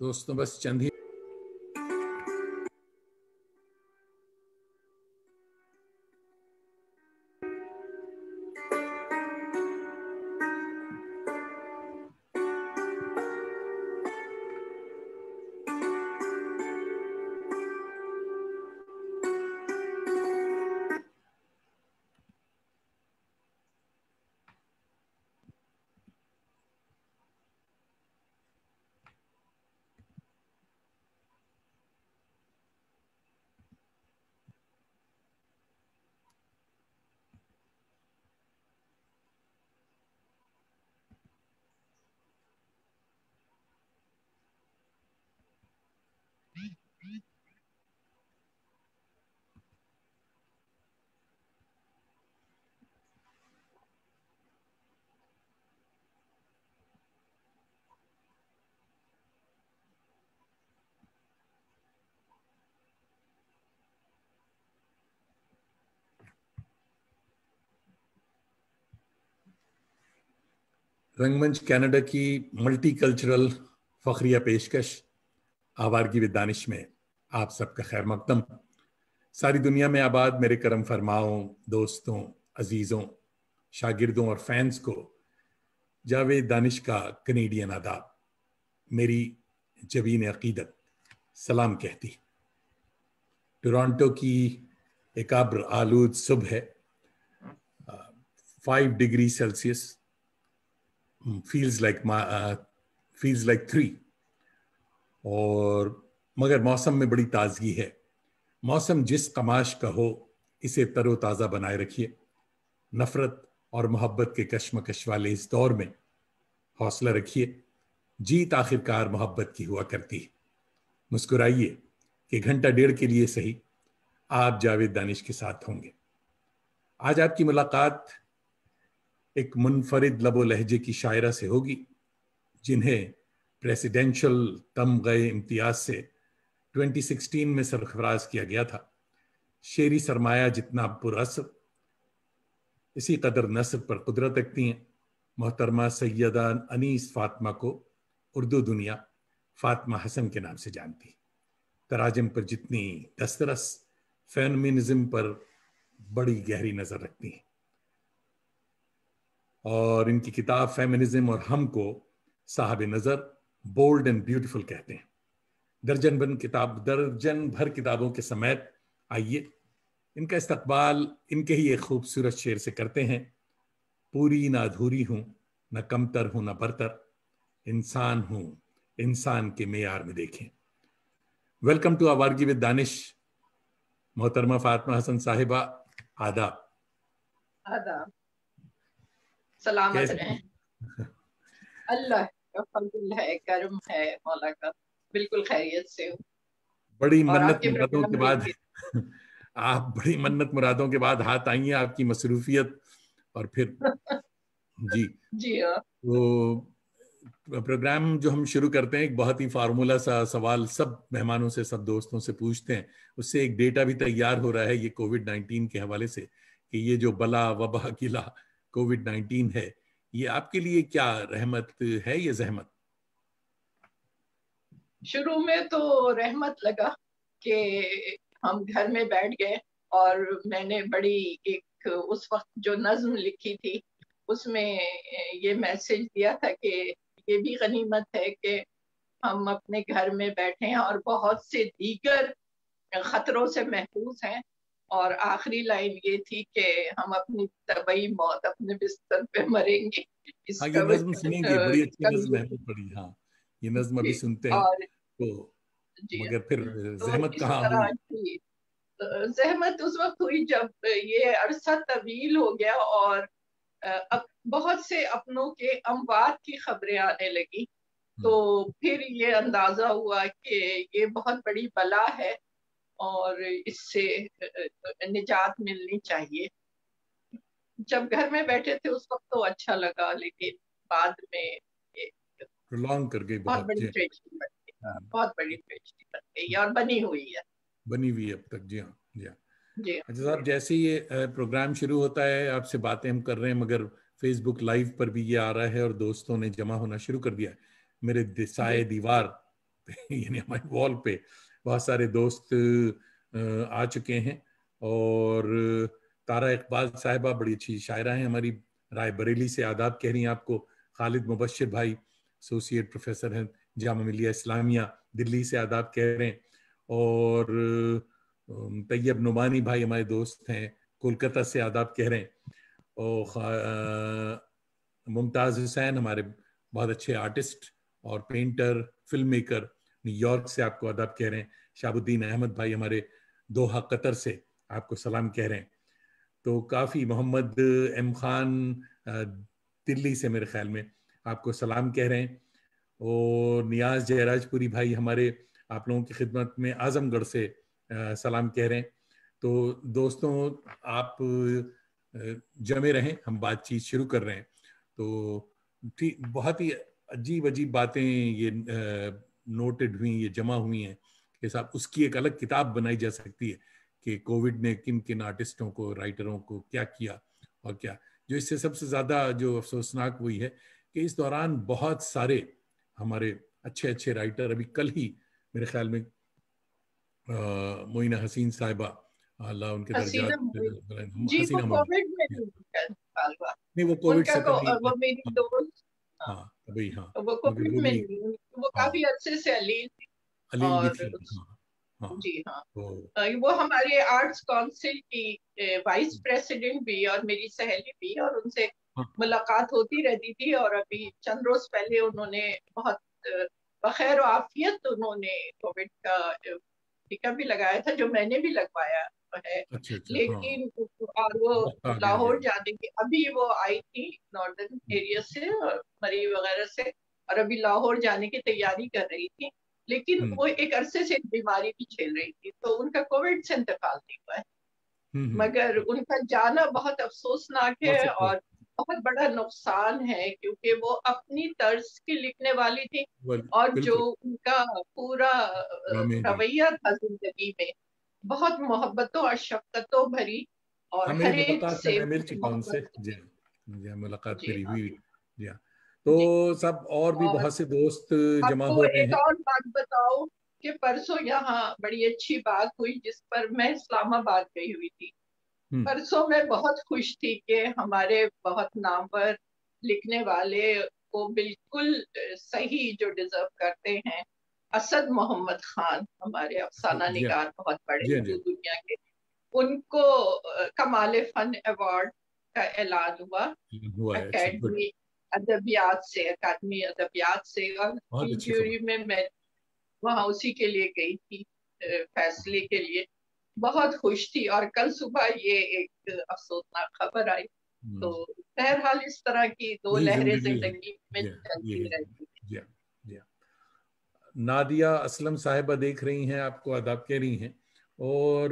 دوستوں بس چند ہی رنگ منچ کینیڈا کی ملٹی کلچرل فخریہ پیشکش آوارگی ود دانش میں آپ سب کا خیر مقدم۔ ساری دنیا میں آباد میرے کرم فرماؤں، دوستوں، عزیزوں، شاگردوں اور فینس کو جاوید دانش کا کنیڈین آداب، میری جبین عقیدت سلام کہتی۔ ٹورانٹو کی ایک ابر آلود صبح ہے، 5 ڈگری سیلسیس، feels like 3، اور مگر موسم میں بڑی تازگی ہے۔ موسم جس قماش کا ہو اسے تر و تازہ بنائے رکھیے۔ نفرت اور محبت کے کشمکش والے اس دور میں حوصلہ رکھیے، جیت آخرکار محبت کی ہوا کرتی ہے۔ مسکرائیے کہ گھنٹہ ڈیڑھ کے لیے صحیح آپ جاوید دانش کے ساتھ ہوں گے۔ آج آپ کی ملاقات ایک منفرد لب و لہجے کی شاعرہ سے ہوگی، جنہیں پریسیڈینشل تمغہ امتیاز سے 2016 میں سرفراز کیا گیا تھا۔ شعری سرمایہ جتنا پر اثر، اسی قدر نثر پر قدرت رکھتی ہیں۔ محترمہ سیدہ انیس فاطمہ کو اردو دنیا فاطمہ حسن کے نام سے جانتی۔ تراجم پر جتنی دسترس، فیمنزم پر بڑی گہری نظر رکھتی ہیں، اور ان کی کتاب فیمنزم اور ہم کو صاحب نظر بولڈ اینڈ بیوٹیفل کہتے ہیں۔ درجن بھر کتابوں کے سمیت آئیے ان کا استقبال ان کے ہی ایک خوبصورت شعر سے کرتے ہیں۔ پوری نہ ادھوری ہوں، نہ کمتر ہوں نہ برتر، انسان ہوں انسان کے معیار میں دیکھیں۔ ویلکم ٹو آوارگی ود دانش، محترمہ فاطمہ حسن صاحبہ، آداب۔ آداب، سلامت رہیں۔ اللہ کا فضل ہے، کرم ہے مولا کا، بالکل خیریت سے ہوں۔ بڑی منت مرادوں کے بعد آپ بڑی منت مرادوں کے بعد ہاتھ آئی ہیں، آپ کی مصروفیت اور پھر جی تو پروگرام جو ہم شروع کرتے ہیں ایک بہت ہی فارمولا سا سوال سب مہمانوں سے، سب دوستوں سے پوچھتے ہیں، اس سے ایک ڈیٹا بھی تیار ہو رہا ہے یہ کووڈ-19 کے حوالے سے، کہ یہ جو بلا وبا گلا کووڈ-19 ہے، یہ آپ کے لیے کیا رحمت ہے یا زحمت؟ شروع میں تو رحمت لگا کہ ہم گھر میں بیٹھ گئے، اور میں نے بڑی ایک اس وقت جو نظم لکھی تھی اس میں یہ میسج دیا تھا کہ یہ بھی غنیمت ہے کہ ہم اپنے گھر میں بیٹھے ہیں اور بہت سے دیگر خطروں سے محفوظ ہیں، اور آخری لائن یہ تھی کہ ہم اپنی طبعی موت اپنے بستر پہ مریں گے۔ ہاں یہ نظم سنیں گے، بڑی اچھی نظم ہے پڑھی۔ ہاں یہ نظم ابھی سنتے ہیں تو مگر پھر زحمت کہاں ہوئی؟ زحمت اس وقت ہوئی جب یہ عرصہ طویل ہو گیا اور بہت سے اپنوں کے اموات کی خبریں آنے لگی، تو پھر یہ اندازہ ہوا کہ یہ بہت بڑی بلا ہے اور اس سے نجات ملنی چاہیے۔ جب گھر میں بیٹھے تھے اس وقت تو اچھا لگا، لیکن بعد میں پرولونگ کر گئی، بہت بڑی ٹریجڈی بن گئی، بہت بڑی ٹریجڈی بن گئی اور بنی ہوئی ہے اب تک۔ جی ہاں جی ہاں اچھا صاحب، جیسے یہ پروگرام شروع ہوتا ہے آپ سے باتیں ہم کر رہے ہیں، مگر فیس بک لائیو پر بھی یہ آ رہا ہے اور دوستوں نے جمع ہونا شروع کر دیا ہے۔ میرے سائے دیوار پہ یعنی ہماری وال پہ بہت سارے دوست آ چکے ہیں. اور تارا اقبال صاحبہ بڑی اچھی شاعرہ ہیں ہماری، رائے بریلی سے آداب کہہ رہی ہیں آپ کو. خالد مبشر بھائی ایسوسیٹ پروفیسر ہیں جامعہ ملیہ اسلامیہ دلی سے آداب کہہ رہے ہیں. اور طیب نعمانی بھائی ہمارے دوست ہیں کولکتہ سے آداب کہہ رہے ہیں. اور ممتاز حسین ہمارے بہت اچھے آرٹسٹ اور painter film maker new York سے آپ کو آداب کہہ رہے ہیں. شہاب الدین احمد بھائی ہمارے دوحہ قطر سے آپ کو سلام کہہ رہے ہیں. تو کافی محمد ایم خان دلی سے میرے خیال میں آپ کو سلام کہہ رہے ہیں. اور نیاز جہراج پوری بھائی ہمارے آپ لوگوں کی خدمت میں اعظم گڑھ سے سلام کہہ رہے ہیں. تو دوستوں آپ جمے رہیں، ہم بات چیت شروع کر رہے ہیں. تو بہت ہی عجیب عجیب باتیں یہ نوٹڈ ہوئی، یہ جمع ہوئی ہیں کہ صاحب اس کی ایک الگ کتاب بنائی جا سکتی ہے کہ کووڈ نے کن کن آرٹسٹوں کو، رائٹروں کو کیا کیا اور کیا. جو اس سے سب سے زیادہ جو افسوسناک ہوئی ہے کہ اس دوران بہت سارے ہمارے اچھے اچھے رائٹر، ابھی کل ہی میرے خیال میں معینہ حسین صاحبہ، اللہ ان کے حسینہ درجات، جی وہ حسینہ کووڈ میں انتقال ہوا. نہیں وہ ان کووڈ کا سے تو نہیں. وہ میری دوست، ہاں ہاں ابھی ہاں وہ مگر کووڈ وہ میں بھی نہیں، وہ ہاں کافی عرصے سے علیل تھی. علیل بھی اور تھی. ہاں ہاں جی ہاں تو وہ ہمارے آرٹس کونسل کی وائس پریسیڈنٹ بھی اور میری سہیلی بھی، اور ان سے ہاں ملاقات ہوتی رہتی تھی. اور ابھی چند روز پہلے انہوں نے بہت بخیر و عافیت انہوں نے کووڈ کا ٹیکا بھی لگایا تھا جو میں نے بھی لگوایا ہے. اچھا اچھا ہاں لیکن اور وہ وقت آ گیا لاہور یہ. جانے کی، ابھی وہ آئی تھی ناردرن ایریا سے مری وغیرہ سے، اور ابھی لاہور جانے کی تیاری کر رہی تھی. لیکن وہ ایک عرصے سے بیماری بھی جھیل رہی تھی، تو ان کا کووڈ سے انتقال نہیں ہوا ہے. مگر ان کا جانا بہت افسوسناک ہے اور بہت بڑا نقصان ہے، کیونکہ وہ اپنی طرز کی لکھنے والی تھی. اور جو بالکل ان کا پورا ڈرامے بھی رویہ تھا زندگی میں، بہت محبتوں اور شفقتوں بھری، اور ہاں میری ہر ایک ملاقات ہے، سے میں مل چکا ان سے. محبت. جی جی ملاقات جی میری ہاں ہوئی. جی ہاں تو جی. سب اور بھی اور بہت سے دوست آپ جمع کو ہو رہے ایک ہیں. اور بات بتاؤ کہ پرسوں یہاں بڑی اچھی بات ہوئی جس پر میں اسلام آباد گئی ہوئی تھی. پرسوں میں بہت خوش تھی کہ ہمارے بہت نامور لکھنے والے کو بالکل صحیح جو ڈیزرو کرتے ہیں، اسد محمد خان ہمارے افسانہ جی ہاں نگار بہت بڑے جی ہاں جی اردو دنیا کے، ان کو کمال فن ایوارڈ کا اعلان ہوا ہوا ہے. اچھا گڈ، اکیڈمی ادبیات سے، اکیڈمی ادبیات سے. اور بہت کی اچھی خبر. جیوری میں وہاں اسی کے لیے گئی تھی فیصلے کے لیے. بہت خوش تھی. اور کل صبح یہ ایک افسوسناک خبر آئی. تو بہرحال اس طرح کی دو یہی لہریں زندگی ہے. زندگی میں جی چلتی یہی رہتی ہیں. جی جی. نادیہ اسلم صاحبہ دیکھ رہی ہیں، آپ کو آداب کہہ رہی ہیں. اور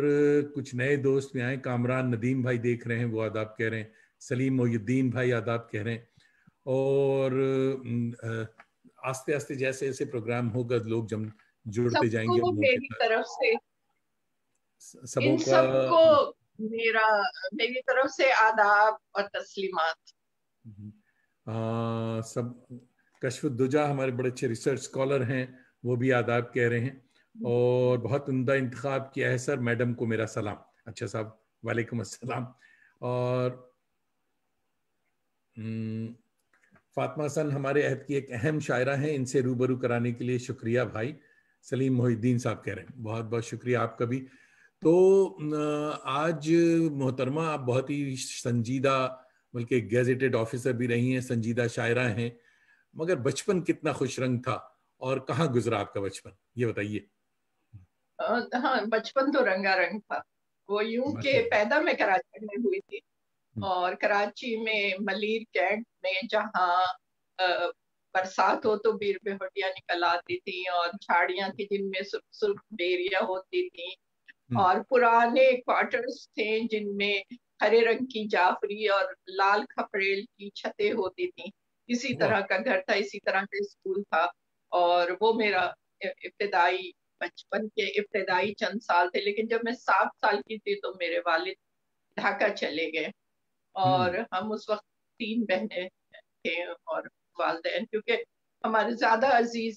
کچھ نئے دوست بھی آئے، کامران ندیم بھائی دیکھ رہے ہیں، وہ آداب کہہ رہے ہیں. سلیم محی الدین بھائی آداب کہہ رہے ہیں. اور آستے آستے جیسے جیسے پروگرام ہوگا لوگ جڑتے سب جائیں گے کو ہم لوگوں کے میری طرف سے، سبوں ان کا. سب کو میری طرف سے آداب اور تسلیمات. سب کشف الدجا ہمارے بڑے اچھے ریسرچ اسکالر ہیں، وہ بھی آداب کہہ رہے ہیں. اور بہت عمدہ انتخاب کیا ہے سر، میڈم کو میرا سلام. اچھا صاحب وعلیکم السلام. اور فاطمہ حسن ہمارے عہد کی ایک اہم شاعرہ ہیں، ان سے روبرو کرانے کے لیے شکریہ بھائی. سلیم محی الدین صاحب کہہ رہے ہیں، بہت بہت شکریہ آپ کا بھی. تو آج محترمہ آپ بہت ہی سنجیدہ، بلکہ گیزیٹڈ آفیسر بھی رہی ہیں، سنجیدہ شاعرہ ہیں، مگر بچپن کتنا خوش رنگ تھا اور کہاں گزرا آپ کا بچپن، یہ بتائیے. ہاں بچپن تو رنگا رنگ تھا. وہ یوں کہ پیدا میں کراچی میں ہوئی تھی، اور کراچی میں ملیر کینٹ میں جہاں برسات ہو تو بیر بہوٹیاں نکل آتی تھی، اور جھاڑیاں تھی جن میں سرخ سرخ بیریاں ہوتی تھی، اور پرانے کوارٹرز تھے جن میں ہرے رنگ کی جعفری اور لال کھپریل کی چھتیں ہوتی تھیں. اسی طرح کا گھر تھا، اسی طرح کا اسکول تھا. اور وہ میرا ابتدائی بچپن کے ابتدائی چند سال تھے. لیکن جب میں 7 سال کی تھی تو میرے والد ڈھاکہ چلے گئے، اور ہم اس وقت 3 بہنیں تھے اور والدین، کیونکہ ہمارے زیادہ عزیز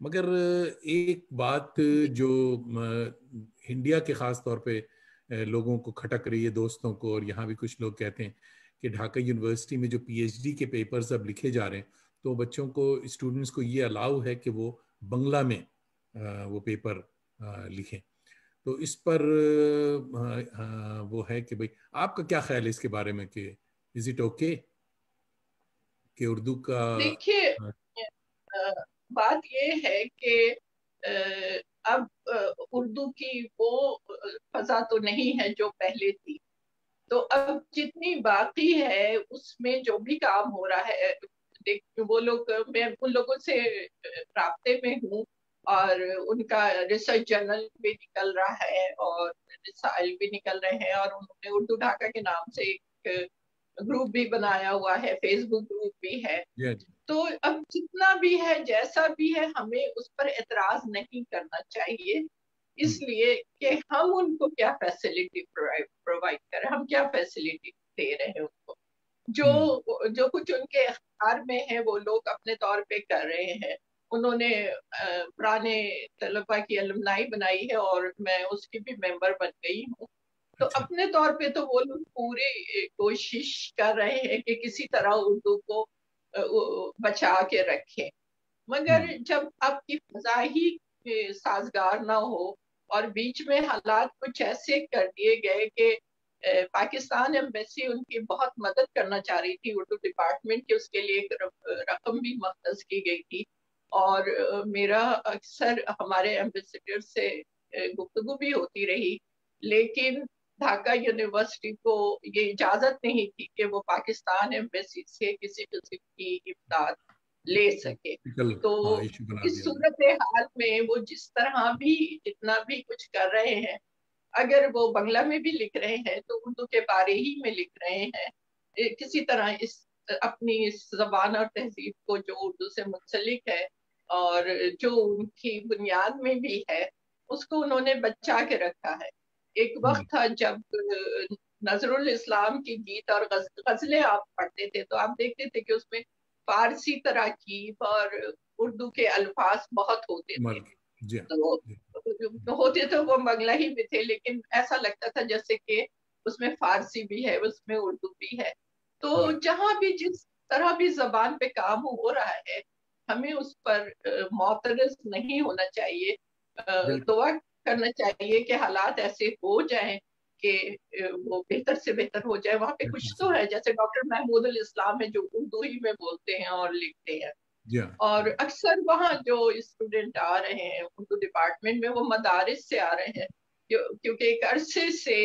مگر ایک بات جو انڈیا کے خاص طور پہ لوگوں کو کھٹک رہی ہے، دوستوں کو، اور یہاں بھی کچھ لوگ کہتے ہیں کہ ڈھاکہ یونیورسٹی میں جو پی ایچ ڈی کے پیپرز اب لکھے جا رہے ہیں تو بچوں کو، اسٹوڈنٹس کو یہ الاؤ ہے کہ وہ بنگلہ میں وہ پیپر لکھیں. تو اس پر وہ ہے کہ بھئی آپ کا کیا خیال ہے اس کے بارے میں کہ از اٹ اوکے کہ اردو کا؟ دیکھیے بات یہ ہے کہ اب اردو کی وہ فضا تو نہیں ہے جو پہلے تھی. تو اب جتنی باقی ہے اس میں جو بھی کام ہو رہا ہے، وہ لوگ، میں ان لوگوں سے رابطے میں ہوں اور ان کا ریسرچ جرنل بھی نکل رہا ہے اور رسائل بھی نکل رہے ہیں، اور انہوں نے اردو ڈھاکہ کے نام سے ایک گروپ بھی بنایا ہوا ہے، فیس بک گروپ بھی ہے. تو اب جتنا بھی ہے، جیسا بھی ہے، ہمیں اس پر اعتراض نہیں کرنا چاہیے، اس لیے کہ ہم ان کو کیا فیسلٹی پرووائڈ کریں، ہم کیا فیسلٹی دے رہے ہیں ان کو. جو کچھ ان کے اختیار میں ہے وہ لوگ اپنے طور پہ کر رہے ہیں. انہوں نے پرانے طلبہ کی الومنائی بنائی ہے اور میں اس کی بھی ممبر بن گئی ہوں. تو اپنے طور پہ تو وہ لوگ پوری کوشش کر رہے ہیں کہ کسی طرح اردو کو بچا کے رکھیں. مگر جب آپ کی فضا ہی سازگار نہ ہو اور بیچ میں حالات کچھ ایسے کر دیے گئے کہ پاکستان ایمبیسی ان کی بہت مدد کرنا چاہ رہی تھی اردو ڈپارٹمنٹ کی، اس کے لیے ایک رقم بھی مختص کی گئی تھی، اور میرا اکثر ہمارے ایمبیسڈر سے گفتگو بھی ہوتی رہی، لیکن ڈھاکہ یونیورسٹی کو یہ اجازت نہیں تھی کہ وہ پاکستان ایمبیسی سے کسی قسم کی امداد لے سکے. تو اس صورتحال میں وہ جس طرح بھی جتنا بھی کچھ کر رہے ہیں، اگر وہ بنگلہ میں بھی لکھ رہے ہیں تو اردو کے بارے ہی میں لکھ رہے ہیں، کسی طرح اپنی اس زبان اور تہذیب کو جو اردو سے منسلک ہے اور جو ان کی بنیاد میں بھی ہے، اس کو انہوں نے بچا کے رکھا ہے. ایک وقت تھا جب نظر الاسلام کی گیت اور غزلیں آپ پڑھتے تھے تو آپ دیکھتے تھے کہ اس میں فارسی تراکیب اور اردو کے الفاظ بہت ہوتے تھے. تو ہوتے تو وہ بنگلہ ہی میں تھے، لیکن ایسا لگتا تھا جیسے کہ اس میں فارسی بھی ہے، اس میں اردو بھی ہے. تو جہاں بھی جس طرح بھی زبان پہ کام ہو رہا ہے، ہمیں اس پر معترض نہیں ہونا چاہیے. دعا کرنا چاہیے کہ حالات ایسے ہو جائیں کہ وہ بہتر سے بہتر ہو جائے. وہاں پہ کچھ تو ہے، جیسے ڈاکٹر محمود الاسلام ہے جو اردو ہی میں بولتے ہیں اور لکھتے ہیں، اور اکثر وہاں جو اسٹوڈنٹ آ رہے ہیں اردو ڈپارٹمنٹ میں وہ مدارس سے آ رہے ہیں، کیونکہ ایک عرصے سے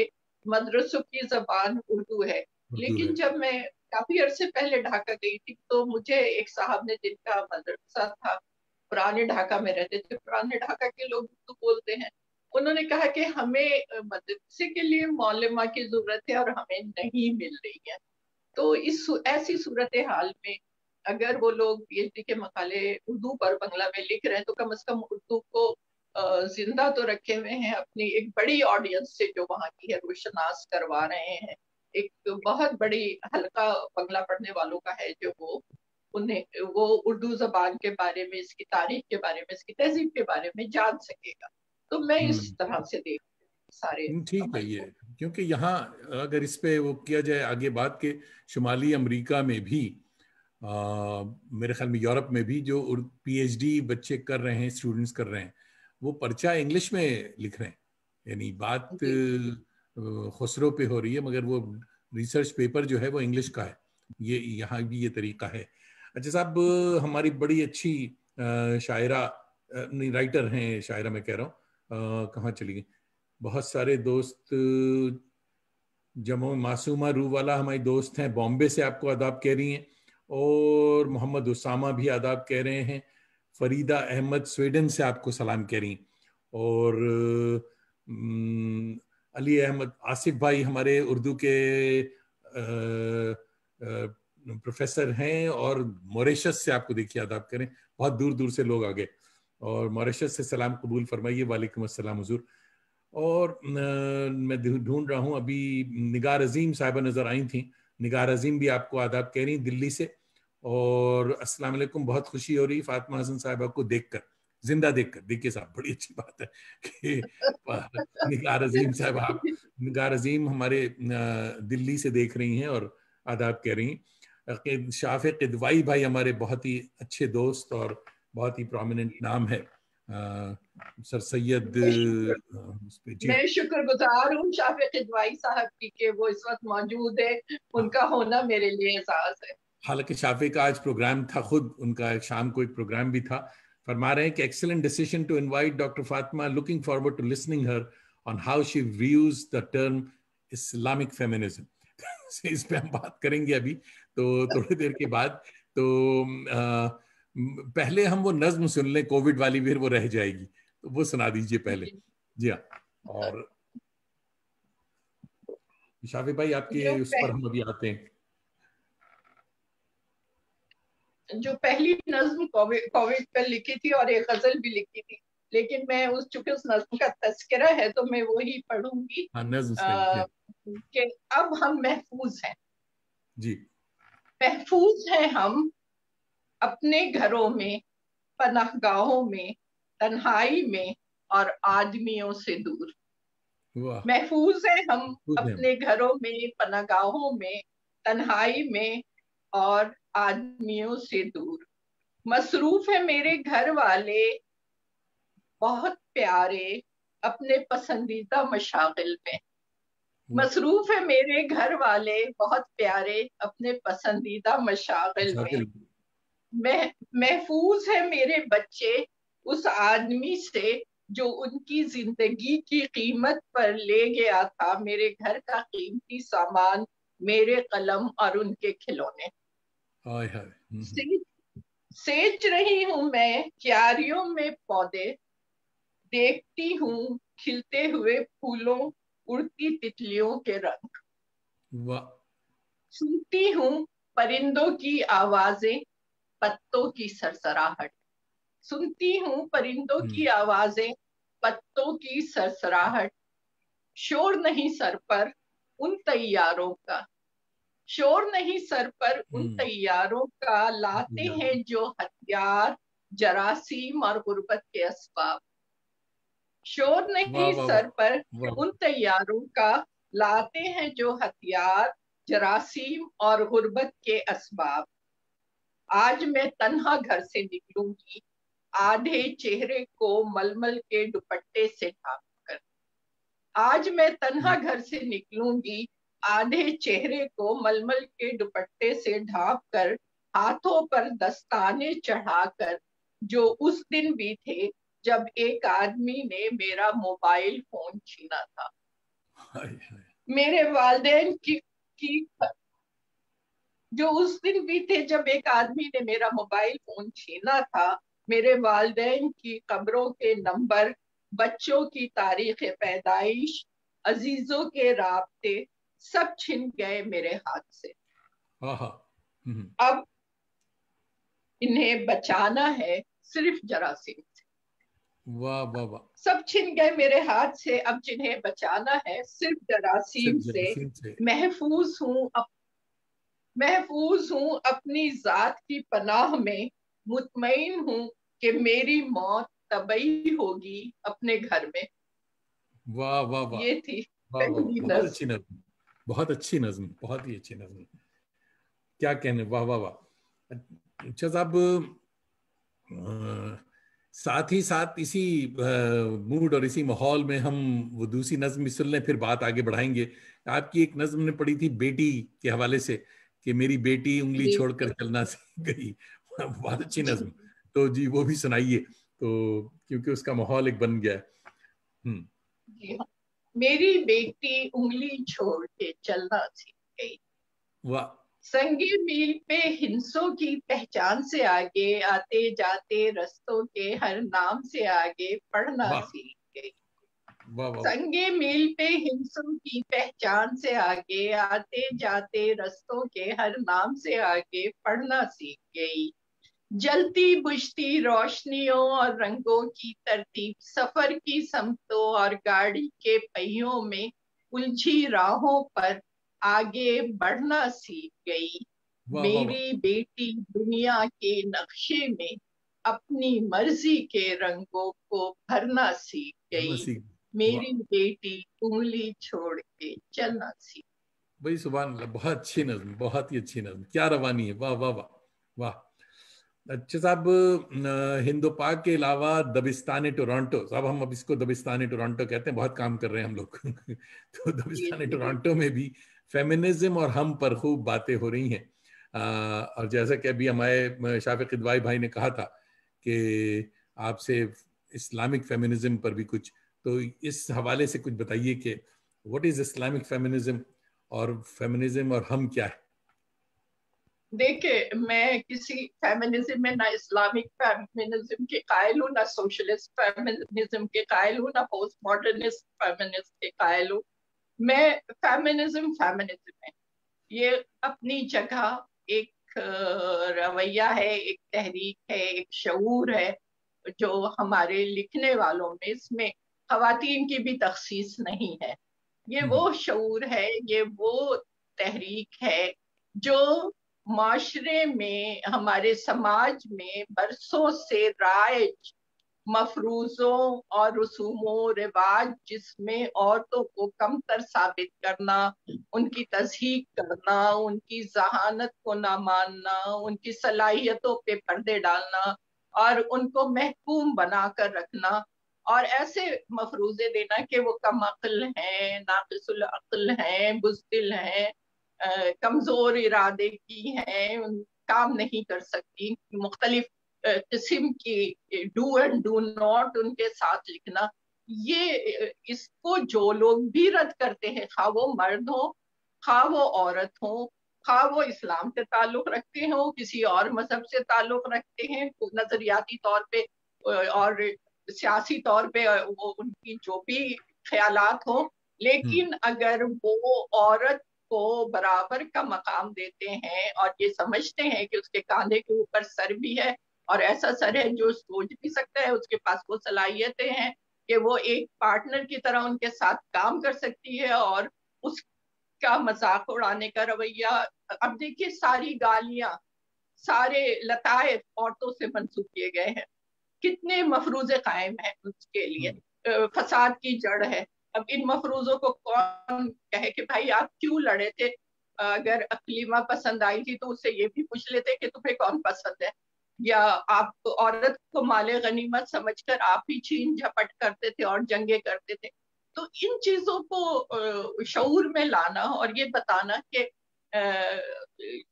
مدرسوں کی زبان اردو ہے. لیکن جب میں کافی عرصے پہلے ڈھاکہ گئی تھی تو مجھے ایک صاحب نے، جن کا مدرسہ تھا، پرانے ڈھاکہ میں رہتے تھے، پرانے ڈھاکہ کے لوگ اردو بولتے ہیں، انہوں نے کہا کہ ہمیں مدرسے کے لیے معلمہ کی ضرورت ہے اور ہمیں نہیں مل رہی ہے. تو اس ایسی صورتحال میں اگر وہ لوگ پی ایچ ڈی کے مقالے اردو پر بنگلہ میں لکھ رہے ہیں تو کم از کم اردو کو زندہ تو رکھے ہوئے ہیں اپنی ایک بڑی آڈینس سے جو وہاں کی ہے، روشناس کروا رہے ہیں. ایک بہت بڑی حلقہ بنگلہ پڑھنے والوں کا ہے جو وہ اردو زبان کے بارے میں، اس کی تاریخ کے بارے میں، اس کی تہذیب کے بارے میں جان سکے گا. تو میں اس طرح سے دیکھ سارے ٹھیک ہے یہ، کیونکہ یہاں اگر اس پہ وہ کیا جائے آگے بات کے شمالی امریکہ میں بھی، میرے خیال میں یورپ میں بھی جو پی ایچ ڈی بچے کر رہے ہیں، اسٹوڈنٹس کر رہے ہیں، وہ پرچہ انگلش میں لکھ رہے ہیں. یعنی بات خسرو پہ ہو رہی ہے مگر وہ ریسرچ پیپر جو ہے وہ انگلش کا ہے. یہ یہاں بھی یہ طریقہ ہے. اچھا صاحب، ہماری بڑی اچھی شاعرہ، نہیں رائٹر ہیں، شاعرہ میں کہہ رہا ہوں، کہاں چلی گئی، بہت سارے دوست، جمع معصومہ روح والا ہماری دوست ہیں، بامبے سے آپ کو آداب کہہ رہی ہیں، اور محمد اسامہ بھی آداب کہہ رہے ہیں، فریدہ احمد سویڈن سے آپ کو سلام کہہ رہی ہیں، اور علی احمد آصف بھائی ہمارے اردو کے پروفیسر ہیں اور موریشس سے آپ کو دیکھیے آداب کریں. بہت دور دور سے لوگ آ گئے اور موریشس سے سلام قبول فرمائیے. وعلیکم السلام حضور. اور میں ڈھونڈ رہا ہوں، ابھی نگار عظیم صاحبہ نظر آئی تھیں، نگار عظیم بھی آپ کو آداب کہہ رہی ہیں دلی سے. اور السلام علیکم، بہت خوشی ہو رہی فاطمہ حسن صاحبہ کو دیکھ کر. زندہ دیکھ کر. دیکھیے صاحب بڑی اچھی بات ہے کہ نگار عظیم صاحب، آپ نگار عظیم ہمارے دلی سے دیکھ رہی ہیں اور آداب کہہ رہی ہیں. شافع قدوائی بھائی ہمارے بہت ہی اچھے دوست اور بہت ہی پرومیننٹ نام ہے. سر سید میں شکر گزار ہوں شافع قدوائی صاحب کی کہ وہ اس وقت موجود ہے. ان کا ہونا میرے لیے اعزاز ہے. حالانکہ شافع کا آج پروگرام تھا، خود ان کا شام کو ایک پروگرام بھی تھا. فرما رہے ہیں کہ excellent decision to invite doctor Fatima, looking forward to listening her on how she views the term Islamic feminism. اس پہ ہم بات کریں گے ابھی تو تھوڑی دیر کے بعد. تو پہلے ہم وہ نظم سن لیں کووڈ والی، پھر وہ رہ جائے گی، تو وہ سنا دیجئے پہلے. جی ہاں. اور شافع بھائی آپ کے اس پر ہم ابھی آتے ہیں. جو پہلی نظم کووڈ پر لکھی تھی اور ایک غزل بھی لکھی تھی، لیکن میں چونکہ اس نظم کا تذکرہ ہے تو میں وہی پڑھوں گی کہ اب ہم محفوظ ہیں. جی. محفوظ ہیں ہم اپنے گھروں میں، پناہ گاہوں میں، تنہائی میں اور آدمیوں سے دور. محفوظ ہیں ہم اپنے گھروں میں، پناہ گاہوں میں، تنہائی میں اور آدمیوں سے دور. مصروف ہے میرے گھر والے بہت پیارے اپنے پسندیدہ مشاغل میں. مصروف ہے میرے گھر والے بہت پیارے اپنے پسندیدہ مشاغل میں. محفوظ ہے میرے بچے اس آدمی سے جو ان کی زندگی کی قیمت پر لے گیا تھا میرے گھر کا قیمتی سامان، میرے قلم اور ان کے کھلونے. سینچ رہی ہوں میں کیاریوں میں پودے، دیکھتی ہوں کھلتے ہوئے پھولوں، اڑتی تتلیوں کے رنگ. سنتی ہوں پرندوں کی آوازیں، پتوں کی سرسراہٹ. سنتی ہوں پرندوں کی آوازیں، پتوں کی سرسراہٹ. شور نہیں سر پر ان طیاروں کا، شور نہیں سر پر ان طیاروں کا، لاتے ہیں جو ہتھیار جراثیم اور غربت کے اسباب. شور نہیں سر پر ان طیاروں کا، لاتے ہیں جو ہتھیار جراثیم اور غربت کے اسباب. آج میں تنہا گھر سے نکلوں گی آدھے چہرے کو ململ کے دوپٹے سے ڈھانپ کر. آج میں تنہا گھر سے نکلوں گی آدھے چہرے کو ململ کے دوپٹے سے ڈھانپ کر، ہاتھوں پر دستانے چڑھا کر، جو اس دن بھی تھے جب ایک آدمی نے میرا موبائل فون چھینا تھا. میرے والدین کی جو اس دن بھی تھے جب ایک آدمی نے میرا موبائل فون چھینا تھا. میرے والدین کی قبروں کے نمبر، بچوں کی تاریخ پیدائش، عزیزوں کے رابطے سب چھن گئے میرے ہاتھ سے. اب انہیں بچانا ہے صرف جراثیم سے. سب چھن گئے میرے ہاتھ سے، اب جنہیں بچانا ہے صرف جراثیم سے. محفوظ ہوں اپنی ذات کی پناہ میں، مطمئن ہوں کہ میری موت طبعی ہوگی اپنے گھر میں. واہ واہ واہ، یہ تھی بہت اچھی نظم، بہت اچھی نظم، بہت ہی اچھی نظم. کیا کہنے، واہ واہ واہ. اچھا صاحب، ساتھ ہی ساتھ اسی موڈ اور اسی ماحول میں ہم وہ دوسری نظم بھی سن لیں، پھر بات آگے بڑھائیں گے. آپ کی ایک نظم نے پڑھی تھی بیٹی کے حوالے سے کہ میری بیٹی انگلی چھوڑ کر چلنا سیکھ گئی. بہت اچھی نظم. تو جی وہ بھی سنائیے، تو کیونکہ اس کا ماحول ایک بن گیا ہے. میری بیٹی انگلی چھوڑ کے چلنا سیکھ گئی. واہ. سنگے میل پہ ہنسوں کی پہچان سے آگے، آتے جاتے رستوں کے ہر نام سے آگے پڑھنا سیکھ گئی. سنگے میل پہ ہنسوں کی پہچان سے آگے، آتے جاتے رستوں کے ہر نام سے آگے پڑھنا سیکھ گئی. جلتی بجھتی روشنیوں اور رنگوں کی ترتیب، سفر کی سمتوں اور گاڑی کے پہیوں میں الجھی راہوں پر آگے بڑھنا سیکھ گئی. میری بیٹی دنیا کے نقشے میں اپنی مرضی کے رنگوں کو بھرنا سیکھ گئی، میری بیٹی انگلی چھوڑ کے چلنا سیکھ۔ بھائی سبحان اللہ، بہت اچھی نظم، بہت ہی اچھی نظم، کیا روانی ہے، واہ واہ واہ واہ۔ اچھا صاحب، ہند و پاک کے علاوہ دبستان ٹورانٹو، صاحب ہم اب اس کو دبستان ٹورانٹو کہتے ہیں، بہت کام کر رہے ہیں ہم لوگ تو دبستان ٹورانٹو میں بھی فیمنزم اور ہم پر خوب باتیں ہو رہی ہیں، اور جیسا کہ ابھی ہمارے شافق ادوائی بھائی نے کہا تھا کہ آپ سے اسلامک فیمنزم پر بھی کچھ، تو اس حوالے سے کچھ بتائیے کہ واٹ از اسلامک فیمنزم اور فیمنزم اور ہم کیا ہے؟ دیکھیں، میں کسی فیمنزم میں نہ اسلامک فیمنزم کے قائل ہوں، نہ سوشلسٹ فیمنزم کے قائل ہوں، نہ پوسٹ ماڈرنسٹ فیمنزم کے قائل ہوں۔ میں فیمنزم ہے، یہ اپنی جگہ ایک رویہ ہے، ایک تحریک ہے، ایک شعور ہے جو ہمارے لکھنے والوں میں، اس میں خواتین کی بھی تخصیص نہیں ہے۔ یہ وہ شعور ہے، یہ وہ تحریک ہے جو معاشرے میں، ہمارے سماج میں برسوں سے رائج مفروضوں اور رسوم و رواج، جس میں عورتوں کو کم تر ثابت کرنا، ان کی تضحیق کرنا، ان کی ذہانت کو نہ ماننا، ان کی صلاحیتوں پہ پردے ڈالنا اور ان کو محکوم بنا کر رکھنا، اور ایسے مفروضے دینا کہ وہ کم عقل ہیں، ناقص العقل ہیں، بزدل ہیں، کمزور ارادے کی ہیں، کام نہیں کر سکتی، مختلف قسم کی do and do not in کے ساتھ لکھنا۔ یہ اس کو جو لوگ بھی رد کرتے ہیں، خواہ وہ مرد ہو، خواہ وہ عورت ہو، خواہ وہ اسلام سے تعلق رکھتے ہوں، کسی اور مذہب سے تعلق رکھتے ہیں، نظریاتی طور پہ اور سیاسی طور پہ وہ ان کی جو بھی خیالات ہوں، لیکن اگر وہ عورت کو برابر کا مقام دیتے ہیں اور یہ سمجھتے ہیں کہ اس کے کاندھے کے اوپر سر بھی ہے، اور ایسا سر ہے جو سوچ بھی سکتا ہے، اس کے پاس وہ صلاحیتیں ہیں کہ وہ ایک پارٹنر کی طرح ان کے ساتھ کام کر سکتی ہے، اور اس کا مذاق اڑانے کا رویہ، اب دیکھیے ساری گالیاں، سارے لطائف عورتوں سے منسوخ کیے گئے ہیں، کتنے مفروضے قائم ہیں اس کے لیے، فساد کی جڑ ہے۔ اب ان مفروضوں کو کون کہے کہ بھائی آپ کیوں لڑے تھے؟ اگر اقلیمہ پسند آئی تھی تو اس سے یہ بھی پوچھ لیتے کہ تمہیں کون پسند ہے، یا آپ عورت کو مال غنیمت سمجھ کر آپ ہی چھین جھپٹ کرتے تھے اور جنگیں کرتے تھے۔ تو ان چیزوں کو شعور میں لانا اور یہ بتانا کہ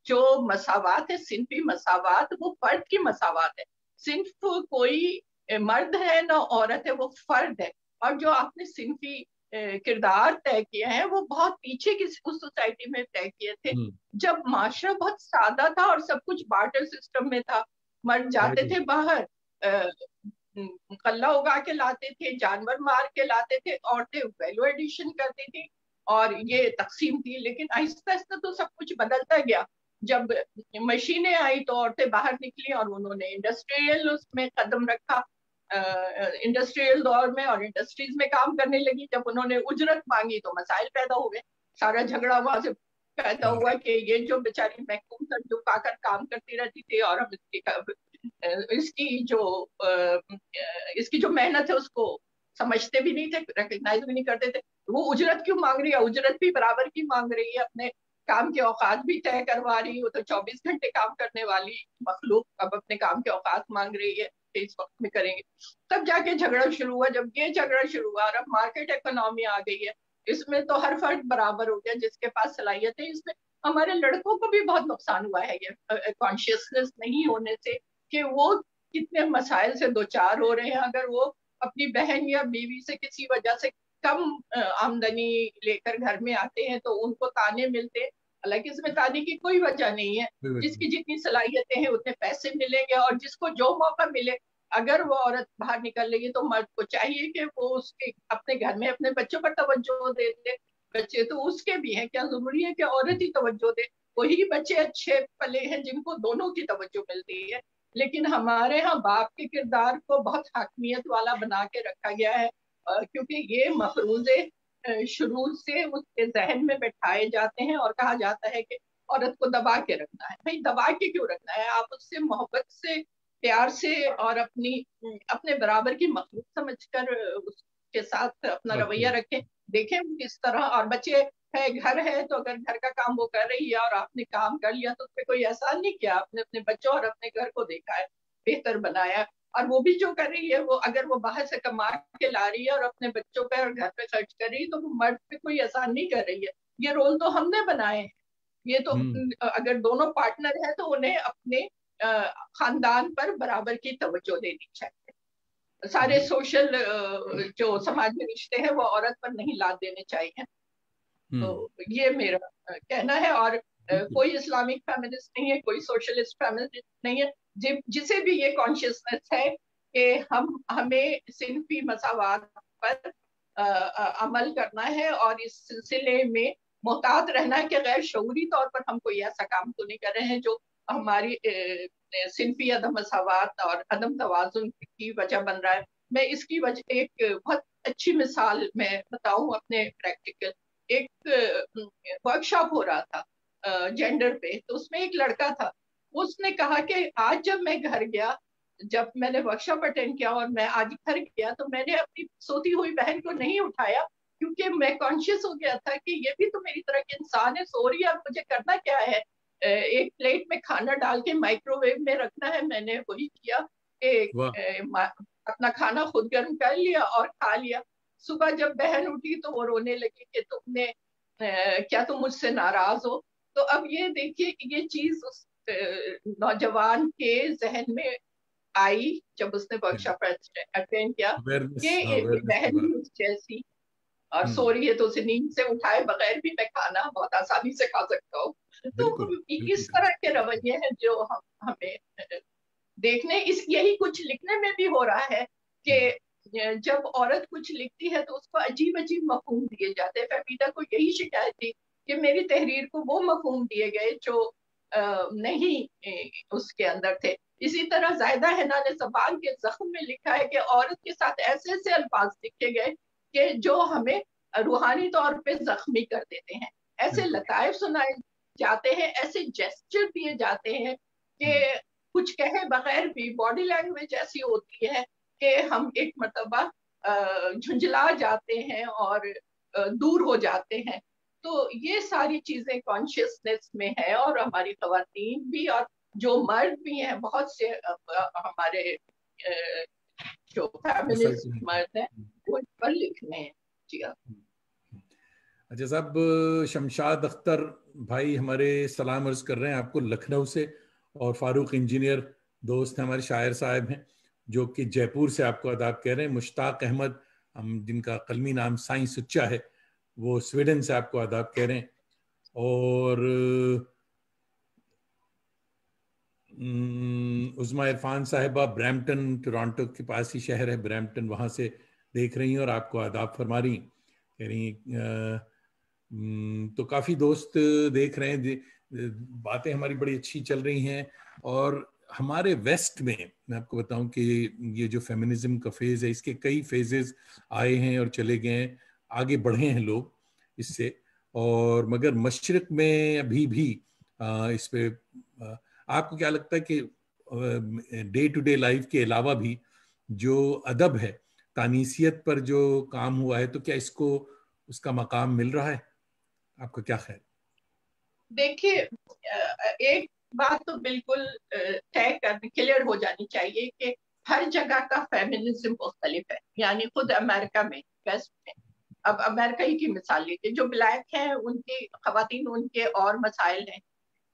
جو مساوات ہے، صنفی مساوات، وہ فرد کی مساوات ہے، صنف کوئی مرد ہے نہ عورت ہے، وہ فرد ہے، اور جو آپ نے صنفی کردار طے کیے ہیں وہ بہت پیچھے کی اس سوسائٹی میں طے کیے تھے، جب معاشرہ بہت سادہ تھا اور سب کچھ بارٹر سسٹم میں تھا، مرد جاتے تھے باہر، غلہ اگا کے لاتے تھے، جانور مار کے لاتے تھے، عورتیں ویلو ایڈیشن کرتی تھی، اور یہ تقسیم تھی۔ لیکن آہستہ آہستہ تو سب کچھ بدلتا گیا، جب مشینیں آئی تو عورتیں باہر نکلی اور انہوں نے انڈسٹریل اس میں قدم رکھا، انڈسٹریل دور میں، اور انڈسٹریز میں کام کرنے لگی۔ جب انہوں نے اجرت مانگی تو مسائل پیدا ہوئے، سارا جھگڑا وہاں سے پیدا ہوا کہ یہ جو بیچاری محکوم کر جو پا کر کام کرتی رہتی تھی، اور ہم اس کی جو محنت ہے اس کو سمجھتے بھی نہیں تھے، ریکگنائز بھی نہیں کرتے تھے، وہ اجرت کیوں مانگ رہی ہے؟ اجرت بھی برابر کی مانگ رہی ہے، اپنے کام کے اوقات بھی طے کروا رہی ہے، وہ تو 24 گھنٹے کام کرنے والی مخلوق اب اپنے کام کے اوقات مانگ رہی ہے کہ اس وقت میں کریں گے۔ تب جا کے جھگڑا شروع ہوا، جب یہ جھگڑا شروع ہوا اور اب مارکیٹ اکنامی آ گئی ہے، اس میں تو ہر فرد برابر ہو گیا جس کے پاس صلاحیت ہے۔ اس میں ہمارے لڑکوں کو بھی بہت نقصان ہوا ہے یہ کانشیسنس نہیں ہونے سے کہ وہ کتنے مسائل سے دوچار ہو رہے ہیں۔ اگر وہ اپنی بہن یا بیوی سے کسی وجہ سے کم آمدنی لے کر گھر میں آتے ہیں تو ان کو تانے ملتے، حالانکہ اس میں تانے کی کوئی وجہ نہیں ہے، جس کی جتنی صلاحیتیں ہیں اتنے پیسے ملیں گے، اور جس کو جو موقع ملے، اگر وہ عورت باہر نکل لگی تو مرد کو چاہیے کہ وہ اس کے اپنے گھر میں اپنے بچوں پر توجہ دے دے۔ بچے تو اس کے بھی ہیں، کیا ضروری ہے کہ عورت ہی توجہ دے؟ وہی بچے اچھے پلے ہیں جن کو دونوں کی توجہ ملتی ہے۔ لیکن ہمارے ہاں باپ کے کردار کو بہت حاکمیت والا بنا کے رکھا گیا ہے، کیونکہ یہ مفروضے شروع سے اس کے ذہن میں بٹھائے جاتے ہیں اور کہا جاتا ہے کہ عورت کو دبا کے رکھنا ہے۔ بھائی دبا کے کیوں رکھنا ہے؟ آپ اس سے محبت سے پیار سے اور اپنے برابر کی مخلوق سمجھ کر اس کے ساتھ اپنا رویہ رکھیں. دیکھیں کس طرح. اور بچے ہے، گھر ہے، تو اگر گھر کا کام وہ کر رہی ہے اور آپ نے کام کر لیا تو اس پہ کوئی احسان نہیں کیا. آپ نے اپنے بچوں اور اپنے گھر کو دیکھا ہے، بہتر بنایا. اور وہ بھی جو کر رہی ہے، وہ اگر وہ باہر سے کما کے لا رہی ہے اور اپنے بچوں پہ اور گھر پہ خرچ کر رہی ہے، تو وہ مرد پہ کوئی احسان نہیں کر رہی ہے. یہ رول تو ہم نے بنائے ہیں. یہ تو اگر دونوں پارٹنر ہیں تو انہیں اپنے خاندان پر برابر کی توجہ دینی چاہیے. سارے سوشل جو سماجی رشتے ہیں وہ عورت پر نہیں لاد دینے چاہیے. تو یہ میرا کہنا ہے. اور کوئی اسلامک فیمنسٹ نہیں ہے، کوئی سوشلسٹ فیمنسٹ نہیں ہے جسے بھی یہ کانشیسنس ہے کہ ہمیں صنفی مساوات پر عمل کرنا ہے، اور اس سلسلے میں محتاط رہنا ہے کہ غیر شعوری طور پر ہم کوئی ایسا کام تو نہیں کر رہے ہیں جو ہماری صنفی عدم مساوات اور عدم توازن کی وجہ بن رہا ہے. میں اس کی وجہ ایک بہت اچھی مثال میں بتاؤں اپنے پریکٹیکل. ایک ورک شاپ ہو رہا تھا جینڈر پہ، تو اس میں ایک لڑکا تھا. اس نے کہا کہ آج جب میں گھر گیا، جب میں نے ورک شاپ اٹینڈ کیا اور میں آج گھر گیا، تو میں نے اپنی سوتی ہوئی بہن کو نہیں اٹھایا، کیونکہ میں کانشیس ہو گیا تھا کہ یہ بھی تو میری طرح کی انسان ہے، سو رہی ہے، اور مجھے کرنا کیا ہے، ایک پلیٹ میں کھانا ڈال کے مائکرو ویو میں رکھنا ہے. میں نے وہی کیا کہ اپنا کھانا خود گرم کر لیا اور کھا لیا. صبح جب بہن اٹھی تو وہ رونے لگی کہ تم نے کیا تم مجھ سے ناراض ہو. تو اب یہ دیکھیے کہ یہ چیز اس نوجوان کے ذہن میں آئی جب اس نے ورک شاپ اٹینڈ کیا کہ بہن بھی جیسی اور سو رہی ہے، تو اسے نیند سے اٹھائے بغیر بھی میں کھانا بہت آسانی سے کھا سکتا ہوں. تو اس طرح کے رویے ہیں جو ہمیں دیکھنے. یہی کچھ لکھنے میں بھی ہو رہا ہے کہ جب عورت کچھ لکھتی ہے تو اس کو عجیب عجیب مفہوم دیے جاتے ہیں. فہمیدہ کو یہی شکایت تھی کہ میری تحریر کو وہ مفہوم دیے گئے جو نہیں اس کے اندر تھے. اسی طرح زاہدہ حنا نے زبان کے زخم میں لکھا ہے کہ عورت کے ساتھ ایسے ایسے الفاظ لکھے گئے کہ جو ہمیں روحانی طور پہ زخمی کر دیتے ہیں. ایسے لطائف سنائے جاتے ہیں، ایسے جیسچر دیے جاتے ہیں کہ کچھ کہے بغیر بھی باڈی لینگویج ایسی ہوتی ہے کہ ہم ایک مرتبہ جھنجھلا جاتے ہیں اور دور ہو جاتے ہیں. تو یہ ساری چیزیں کانشیسنیس میں ہے، اور ہماری خواتین بھی اور جو مرد بھی ہیں، بہت سے ہمارے جو فیمنسٹ مرد ہیں وہ اس پر لکھنے ہیں. جی ہاں. اچھا صاحب، شمشاد اختر بھائی ہمارے سلام عرض کر رہے ہیں آپ کو لکھنؤ سے، اور فاروق انجینئر دوست ہیں ہمارے، شاعر صاحب ہیں جو کہ جے پور سے آپ کو آداب کہہ رہے ہیں. مشتاق احمد جن کا قلمی نام سائیں سچا ہے، وہ سویڈن سے آپ کو آداب کہہ رہے ہیں. اور عظمیٰ عرفان صاحبہ برامپٹن، ٹورانٹو کے پاس ہی شہر ہے برامپٹن، وہاں سے دیکھ رہی ہیں اور آپ کو آداب فرما رہی ہیں. کہہ رہی ہیں تو کافی دوست دیکھ رہے ہیں، باتیں ہماری بڑی اچھی چل رہی ہیں. اور ہمارے ویسٹ میں آپ کو بتاؤں کہ یہ جو فیمنزم کا فیز ہے، اس کے کئی فیزز آئے ہیں اور چلے گئے ہیں، آگے بڑھے ہیں لوگ اس سے. اور مگر مشرق میں ابھی بھی اس پہ آپ کو کیا لگتا ہے کہ ڈے ٹو ڈے لائف کے علاوہ بھی جو ادب ہے، تانیثیت پر جو کام ہوا ہے، تو کیا اس کو اس کا مقام مل رہا ہے؟ آپ کا کیا خیال؟ دیکھیے، ایک بات تو بالکل طے کرنے کلیئر ہو جانی چاہیے کہ ہر جگہ کا فیمنزم مختلف ہے. یعنی خود امریکہ میں، ویسٹ میں، اب امریکہ کی مثال لیجیے، جو بلیک ہیں ان کی خواتین، ان کے اور مسائل ہیں.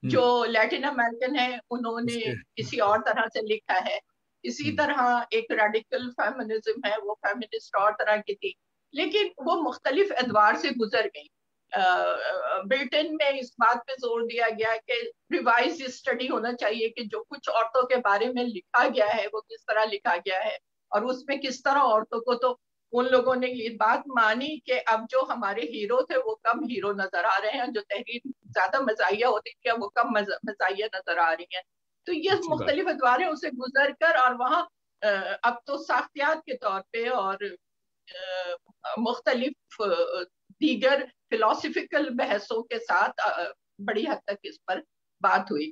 جو لیٹن امریکن ہیں انہوں نے کسی اور طرح سے لکھا ہے. اسی طرح ایک ریڈیکل فیمنزم ہے، وہ فیمنسٹ اور طرح کی تھی، لیکن وہ مختلف ادوار سے گزر گئی. برٹن میں اس بات پہ زور دیا گیا کہ ریوائز اسٹڈی ہونا چاہیے کہ جو کچھ عورتوں کے بارے میں لکھا گیا ہے وہ کس طرح لکھا گیا ہے، اور اس میں کس طرح عورتوں کو. تو ان لوگوں نے یہ بات مانی کہ اب جو ہمارے ہیرو تھے وہ کم ہیرو نظر آ رہے ہیں، جو تحریر زیادہ مزاحیہ ہوتی تھی اب وہ کم مزاحیہ نظر آ رہی ہیں. تو یہ مختلف ادواریں اسے گزر کر، اور وہاں اب تو ساختیات کے طور پہ اور مختلف دیگر فلاسفیکل بحثوں کے ساتھ بڑی حد تک اس پر بات ہوئی.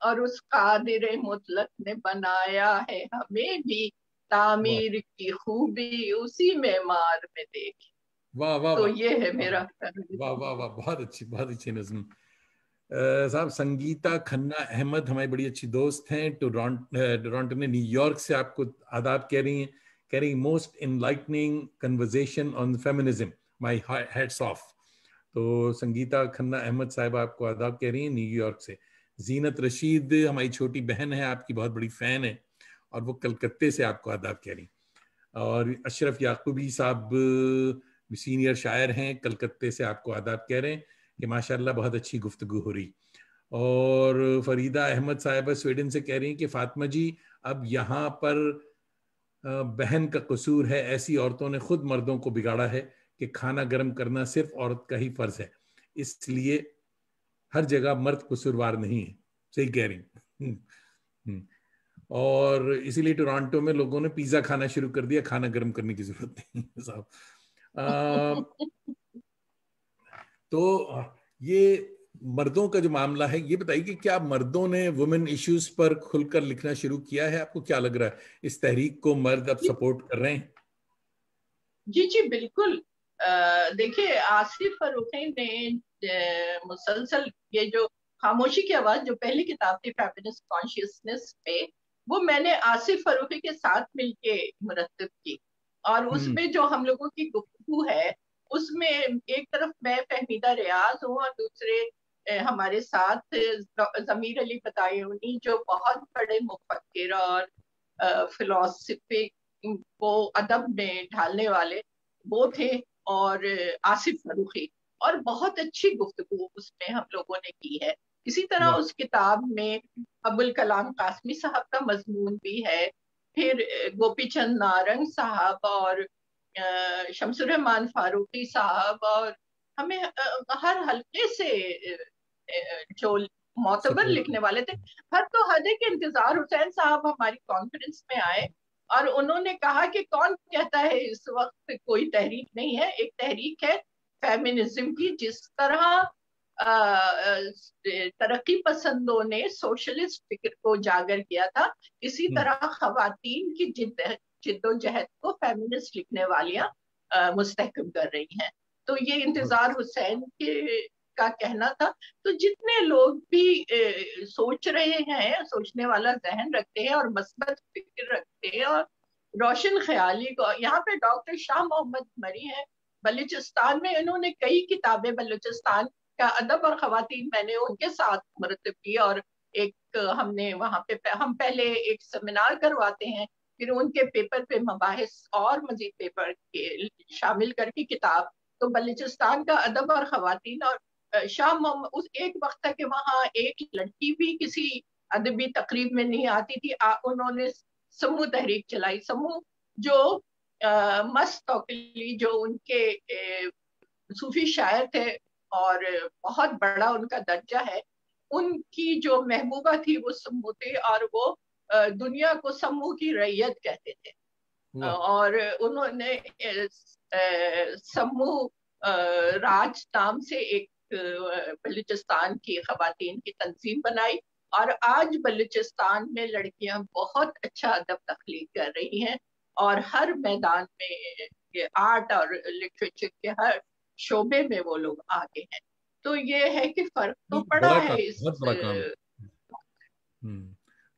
اور اس قادر مطلق نے بنایا ہے ہمیں بھی، تعمیر کی خوبی اسی معمار میں دیکھی. واہ واہ تو واہ یہ ہے میرا. واہ واہ واہ، بہت اچھی نظم. صاحب سنگیتا کھنہ احمد ہماری بڑی اچھی دوست ہیں، ٹورانٹو نے نیو یارک سے آپ کو آداب کہہ رہی ہیں. کہہ رہی موسٹ انلائٹننگ کنورزیشن آن فیمنزم، مائی ہیٹس آف. تو سنگیتا کھنہ احمد صاحب آپ کو آداب کہہ رہی ہیں نیو یارک سے. زینت رشید ہماری چھوٹی بہن ہے، آپ کی بہت بڑی فین ہے، اور وہ کلکتے سے آپ کو آداب کہہ رہی ہیں. اور اشرف یعقوبی صاحب سینئر شاعر ہیں، کلکتے سے آپ کو آداب کہہ رہے ہیں کہ ماشاءاللہ بہت اچھی گفتگو ہو رہی. اور فریدہ احمد صاحبہ سویڈن سے کہہ رہی ہیں کہ فاطمہ جی اب یہاں پر بہن کا قصور ہے، ایسی عورتوں نے خود مردوں کو بگاڑا ہے کہ کھانا گرم کرنا صرف عورت کا ہی فرض ہے، اس لیے ہر جگہ مرد قصوروار نہیں ہے. صحیح کہہ رہی ہیں. اور اسی لیے ٹورانٹو میں لوگوں نے پیزا کھانا شروع کر دیا، کھانا گرم کرنے کی ضرورت نہیں صاحب. تو یہ مردوں کا جو معاملہ ہے، یہ بتائیے کہ کیا مردوں نے وومن ایشوز پر کھل کر لکھنا شروع کیا ہے؟ آپ کو کیا لگ رہا ہے اس تحریک کو مرد اب سپورٹ کر رہے ہیں؟ جی بالکل. دیکھیے آصف فروخی نے مسلسل یہ جو خاموشی کی آواز جو پہلی کتاب تھی فیمنسٹ کانشیسنس پہ، وہ میں نے آصف فروخی کے ساتھ مل کے مرتب کی. اور اس میں جو ہم لوگوں کی گفتگو ہے، اس میں ایک طرف میں فہمیدہ ریاض ہوں اور دوسرے ہمارے ساتھ ضمیر علی بطایونی جو بہت بڑے مفکر اور فلسفے کو ادب میں ڈھالنے والے وہ تھے، اور آصف فروخی. اور بہت اچھی گفتگو اس میں ہم لوگوں نے کی ہے. اسی طرح اس کتاب میں ابوالکلام قاسمی صاحب کا مضمون بھی ہے، پھر گوپی چند نارنگ صاحب اور شمس الرحمان فاروقی صاحب، اور ہمیں ہر حلقے سے جو معتبر لکھنے والے تھے. حد تو حد ہے کہ انتظار حسین صاحب ہماری کانفرنس میں آئے اور انہوں نے کہا کہ کون کہتا ہے اس وقت کوئی تحریک نہیں ہے، ایک تحریک ہے فیمنزم کی. جس طرح ترقی پسندوں نے سوشلسٹ فکر کو اجاگر کیا تھا، اسی طرح خواتین کی جد و جہد کو فیمنسٹ لکھنے والیاں مستحکم کر رہی ہیں. تو یہ انتظار حسین کا کہنا تھا. تو جتنے لوگ بھی سوچ رہے ہیں، سوچنے والا ذہن رکھتے ہیں اور مثبت فکر رکھتے ہیں اور روشن خیالی کو، یہاں پہ ڈاکٹر شاہ محمد مری ہیں بلوچستان میں، انہوں نے کئی کتابیں بلوچستان کا ادب اور خواتین میں نے ان کے ساتھ مرتب کی. اور ایک ہم نے وہاں پہ ہم پہلے ایک سیمینار کرواتے ہیں، پھر ان کے پیپر پہ مباحث اور مزید پیپر شامل کر کے کتاب. تو بلوچستان کا ادب اور خواتین، اور شاہ محمد اس ایک وقت تک کہ وہاں ایک لڑکی بھی کسی ادبی تقریب میں نہیں آتی تھی. انہوں نے سمو تحریک چلائی. سمو جو مست توقلی جو ان کے صوفی شاعر تھے اور بہت بڑا ان کا درجہ ہے، ان کی جو محبوبہ تھی وہ سمو تھی، اور وہ دنیا کو سمو کی رعیت کہتے تھے. اور انہوں نے سمو راج نام سے ایک بلوچستان کی خواتین کی تنظیم بنائی، اور آج بلوچستان میں لڑکیاں بہت اچھا ادب تخلیق کر رہی ہیں، اور ہر میدان میں آرٹ اور لٹریچر کے ہر شعبے میں وہ لوگ آگے ہیں. تو یہ ہے کہ فرق تو پڑا ہے اس بہت بڑا کام.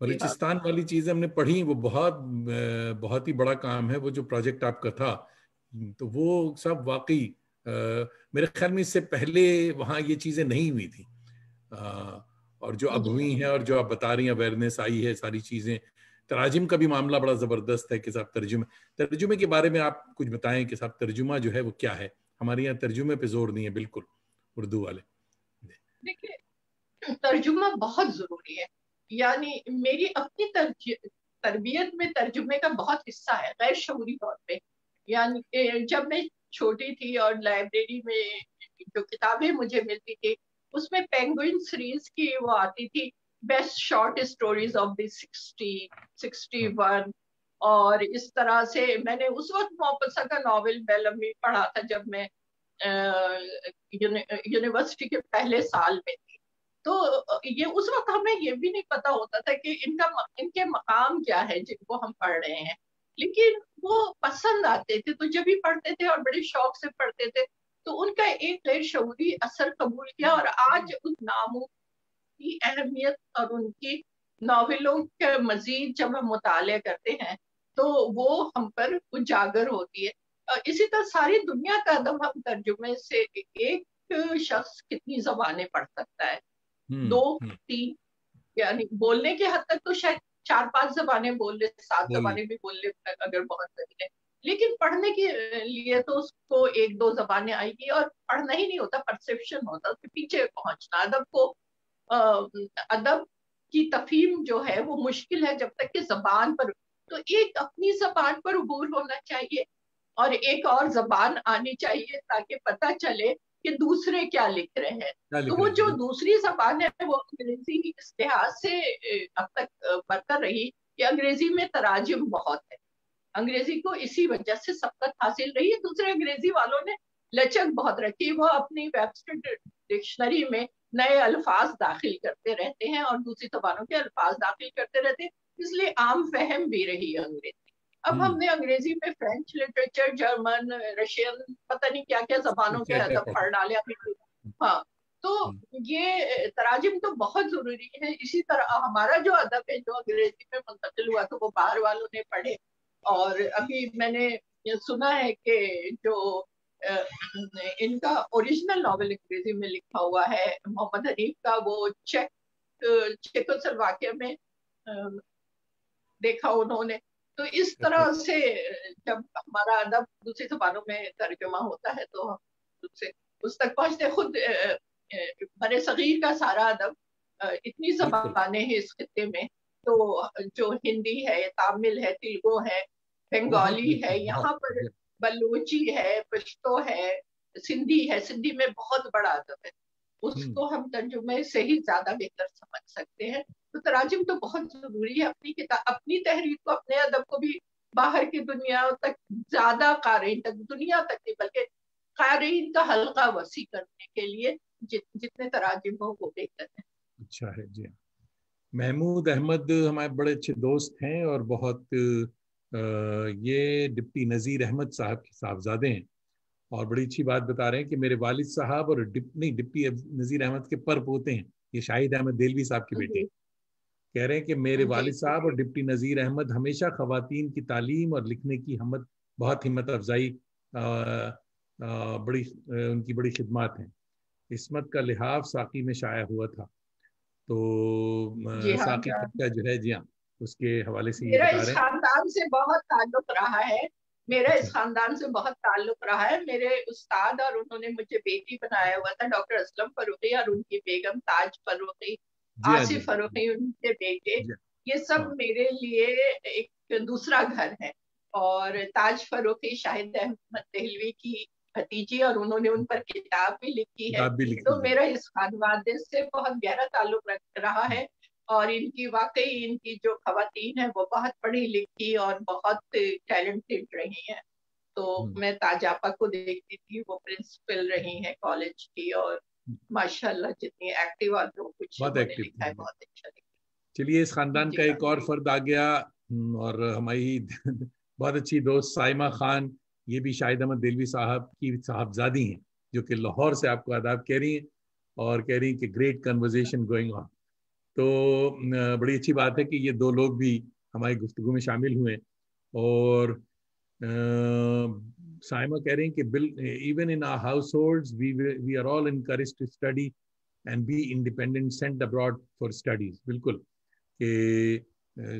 بلوچستان والی چیزیں ہم نے پڑھی، وہ بہت ہی بڑا کام ہے. وہ جو پروجیکٹ آپ کا تھا تو وہ سب واقعی میرے خیال میں اس سے پہلے وہاں یہ چیزیں نہیں ہوئی تھی، اور جو اب ہوئی ہیں اور جو آپ بتا رہی ہیں اویئرنیس آئی ہے ساری چیزیں. تراجم کا بھی معاملہ بڑا زبردست ہے کہ صاحب ترجمے کے بارے میں آپ کچھ بتائیں کہ صاحب ترجمہ جو ہے وہ کیا ہے. ہمارے یہاں ترجمے پہ زور نہیں ہے بالکل اردو والے. دیکھیے ترجمہ بہت ضروری ہے، یعنی میری اپنی تربیت میں ترجمے کا بہت حصہ ہے غیر شعوری طور پہ. یعنی جب میں چھوٹی تھی اور لائبریری میں جو کتابیں مجھے ملتی تھی اس میں پینگوئن سیریز کی وہ آتی تھی best short stories of the 61، اور اس طرح سے میں نے اس وقت موپسا کا ناول بیلمی پڑھا تھا جب میں یونیورسٹی کے پہلے سال میں تھی. تو یہ اس وقت ہمیں یہ بھی نہیں پتا ہوتا تھا کہ ان کے مقام کیا ہے جن کو ہم پڑھ رہے ہیں، لیکن وہ پسند آتے تھے تو جب بھی پڑھتے تھے اور بڑے شوق سے پڑھتے تھے تو ان کا ایک غیر شعوری اثر قبول کیا، اور آج ان ناموں کی اہمیت اور ان کی ناولوں کے مزید جب ہم مطالعہ کرتے ہیں تو وہ ہم پر اجاگر ہوتی ہے۔ اسی طرح ساری دنیا کا ادب ہم ترجمے سے، ایک شخص کتنی زبانیں پڑھ سکتا ہے، 2 3، یعنی بولنے کے حد تک تو شاید 4 5 زبانیں بول لے، 7 زبانیں بھی بول لے اگر بہت صحیح ہے، لیکن پڑھنے کے لیے تو اس کو 1 2 زبانیں آئے گی، اور پڑھنا ہی نہیں ہوتا، پرسپشن ہوتا، اس کے پیچھے پہنچنا۔ ادب کو ادب کی تفہیم جو ہے وہ مشکل ہے جب تک کہ زبان پر، تو ایک اپنی زبان پر عبور ہونا چاہیے اور ایک اور زبان آنی چاہیے تاکہ پتہ چلے کہ دوسرے کیا لکھ رہے ہیں۔ تو وہ جو دوسری زبان ہے وہ انگریزی اس لحاظ سے اب تک برقرار رہی کہ انگریزی میں تراجم بہت ہے، انگریزی کو اسی وجہ سے سبقت حاصل رہی ہے۔ دوسرے انگریزی والوں نے لچک بہت رکھی، وہ اپنی ویبسٹر ڈکشنری میں نئے الفاظ داخل کرتے رہتے ہیں اور دوسری زبانوں کے الفاظ داخل کرتے رہتے ہیں، اس لیے عام فہم بھی رہی ہے انگریزی۔ اب ہم نے انگریزی میں فرینچ لٹریچر، جرمن، رشین، پتہ نہیں کیا کیا زبانوں کے ادب پڑھ ڈالے۔ ہاں، تو یہ تراجم تو بہت ضروری ہے۔ اسی طرح ہمارا جو ادب ہے جو انگریزی میں منتقل ہوا تو وہ باہر والوں نے پڑھے، اور ابھی میں نے سنا ہے کہ جو ان کا اوریجنل ناول انگریزی میں لکھا ہوا ہے محمد حنیف کا، وہ چیکوسلواکیہ میں دیکھا انہوں نے۔ تو اس طرح سے جب ہمارا ادب دوسری زبانوں میں ترجمہ ہوتا ہے تو ہم اس تک پہنچتے۔ خود برِ صغیر کا سارا ادب، اتنی زبانیں ہیں اس خطے میں، تو جو ہندی ہے، تامل ہے، تیلگو ہے، بنگالی ہے، یہاں پر بلوچی ہے، پشتو ہے، سندھی ہے۔ سندھی میں بہت بڑا ادب ہے، اس کو ہم ترجمے سے ہی زیادہ بہتر سمجھ سکتے ہیں۔ تو تراجم تو بہت ضروری ہے، اپنی تحریر کو، اپنے ادب کو بھی باہر کی دنیا تک، زیادہ قارئین تک، دنیا تک نہیں بلکہ قارئین کا حلقہ وسیع کرنے کے لیے جتنے تراجم ہو وہ بہتر ہے۔ اچھا ہے جی۔ محمود احمد ہمارے بڑے اچھے دوست ہیں اور بہت یہ ڈپٹی نذیر احمد صاحب کے صاحبزادے ہیں، اور بڑی اچھی بات بتا رہے ہیں کہ میرے والد صاحب اور ڈپٹی نذیر احمد کے پر پوتے ہیں، یہ شاہد احمد دہلوی صاحب کے بیٹے، کہہ رہے ہیں کہ میرے والد صاحب اور ڈپٹی نذیر احمد ہمیشہ خواتین کی تعلیم اور لکھنے کی بہت ہمت افزائی، بڑی ان کی بڑی خدمات ہیں۔ عصمت کا لحاف ساقی میں شائع ہوا تھا، تو ساقی کا جو ہے جی ہاں اس کے حوالے سے یہ میرا بتا اس رہے ہیں۔ خاندان سے بہت تعلق رہا ہے، میرا اس خاندان سے بہت تعلق رہا ہے۔ میرے استاد اور انہوں نے مجھے بیٹی بنایا ہوا تھا، ڈاکٹر اسلم فروخی اور ان کی بیگم تاج فروخی، آصف فروخی ان کے بیٹے، یہ سب میرے لیے ایک دوسرا گھر ہے۔ اور تاج فروخی شاہد احمد دہلوی کی بھتیجی، اور انہوں نے ان پر کتاب بھی لکھی ہے، تو میرا اس خاندان سے بہت گہرا تعلق رہا ہے۔ اور ان کی واقعی ان کی جو خواتین ہیں وہ بہت پڑھی لکھی اور بہت ٹیلنٹڈ رہی ہیں۔ تو میں تاج آپا کو دیکھتی تھی، وہ پرنسپل رہی ہیں کالج کی، اور ماشاءاللہ جتنی ایکٹیو اور جو کچھ انہوں نے لکھا ہے بہت اچھا لکھا۔ چلیے اس خاندان کا ایک اور فرد آ گیا، اور ہماری بہت اچھی دوست سائمہ خان، یہ بھی شاہد احمد دہلوی صاحب کی صاحبزادی ہیں، جو کہ لاہور سے آپ کو آداب کہہ رہی ہیں، اور کہہ رہی ہیں کہ گریٹ کنورزیشن گوئنگ آن۔ تو بڑی اچھی بات ہے کہ یہ دو لوگ بھی ہماری گفتگو میں شامل ہوئے، اور سائمہ کہہ رہی ہیں کہ even in our house holds we are all encouraged to study and be independent, sent abroad for studies. بالکل، کہ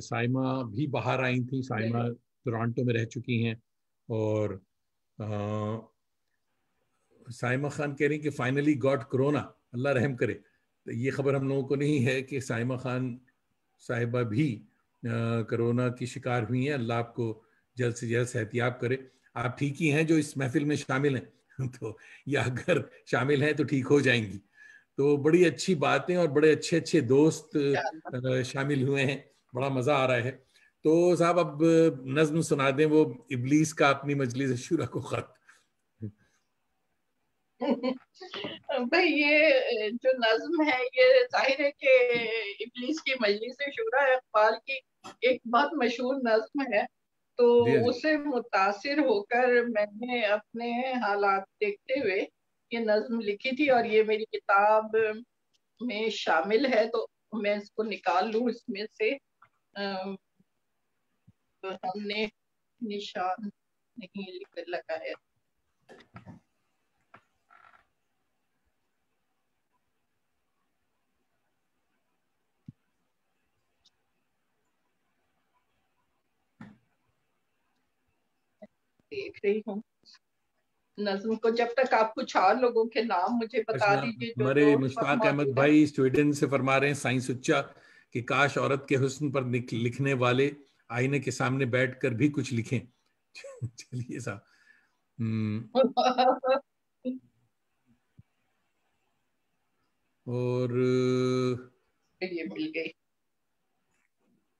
سائمہ بھی باہر آئی تھیں، سائمہ ٹورانٹو میں رہ چکی ہیں، اور سائمہ خان کہہ رہی ہیں کہ فائنلی گاٹ کرونا، اللہ رحم کرے۔ یہ خبر ہم لوگوں کو نہیں ہے کہ سائمہ خان صاحبہ بھی کرونا کی شکار ہوئی ہیں، اللہ آپ کو جلد سے جلد صحتیاب کرے۔ آپ ٹھیک ہی ہیں جو اس محفل میں شامل ہیں، تو یا اگر شامل ہیں تو ٹھیک ہو جائیں گی۔ تو بڑی اچھی باتیں اور بڑے اچھے اچھے دوست شامل ہوئے ہیں، بڑا مزہ آ رہا ہے۔ تو صاحب اب نظم سنا دیں وہ ابلیس کا اپنی مجلس شورا کو خط۔ بھائی یہ جو نظم ہے یہ ظاہر ہے کہ ابلیس کی مجلس شورا اقبال کی ایک بہت مشہور نظم ہے، تو جی جی اسے متاثر ہو کر میں نے اپنے حالات دیکھتے ہوئے یہ نظم لکھی تھی، اور یہ میری کتاب میں شامل ہے، تو میں اس کو نکال لوں اس میں سے۔ ہم نے نشان نہیں لگایا۔ دیکھ رہی ہوں نظم کو، جب تک آپ کچھ اور لوگوں کے نام مجھے بتا دیجیے جو ہمارے اس وقت مشتاق احمد موجود ہے۔ بھائی سویڈن سے فرما رہے ہیں سائنس اچا کہ کاش عورت کے حسن پر لکھنے والے آئینے کے سامنے بیٹھ کر بھی کچھ لکھیں۔ چلیے صاحب، اور یہ مل گئی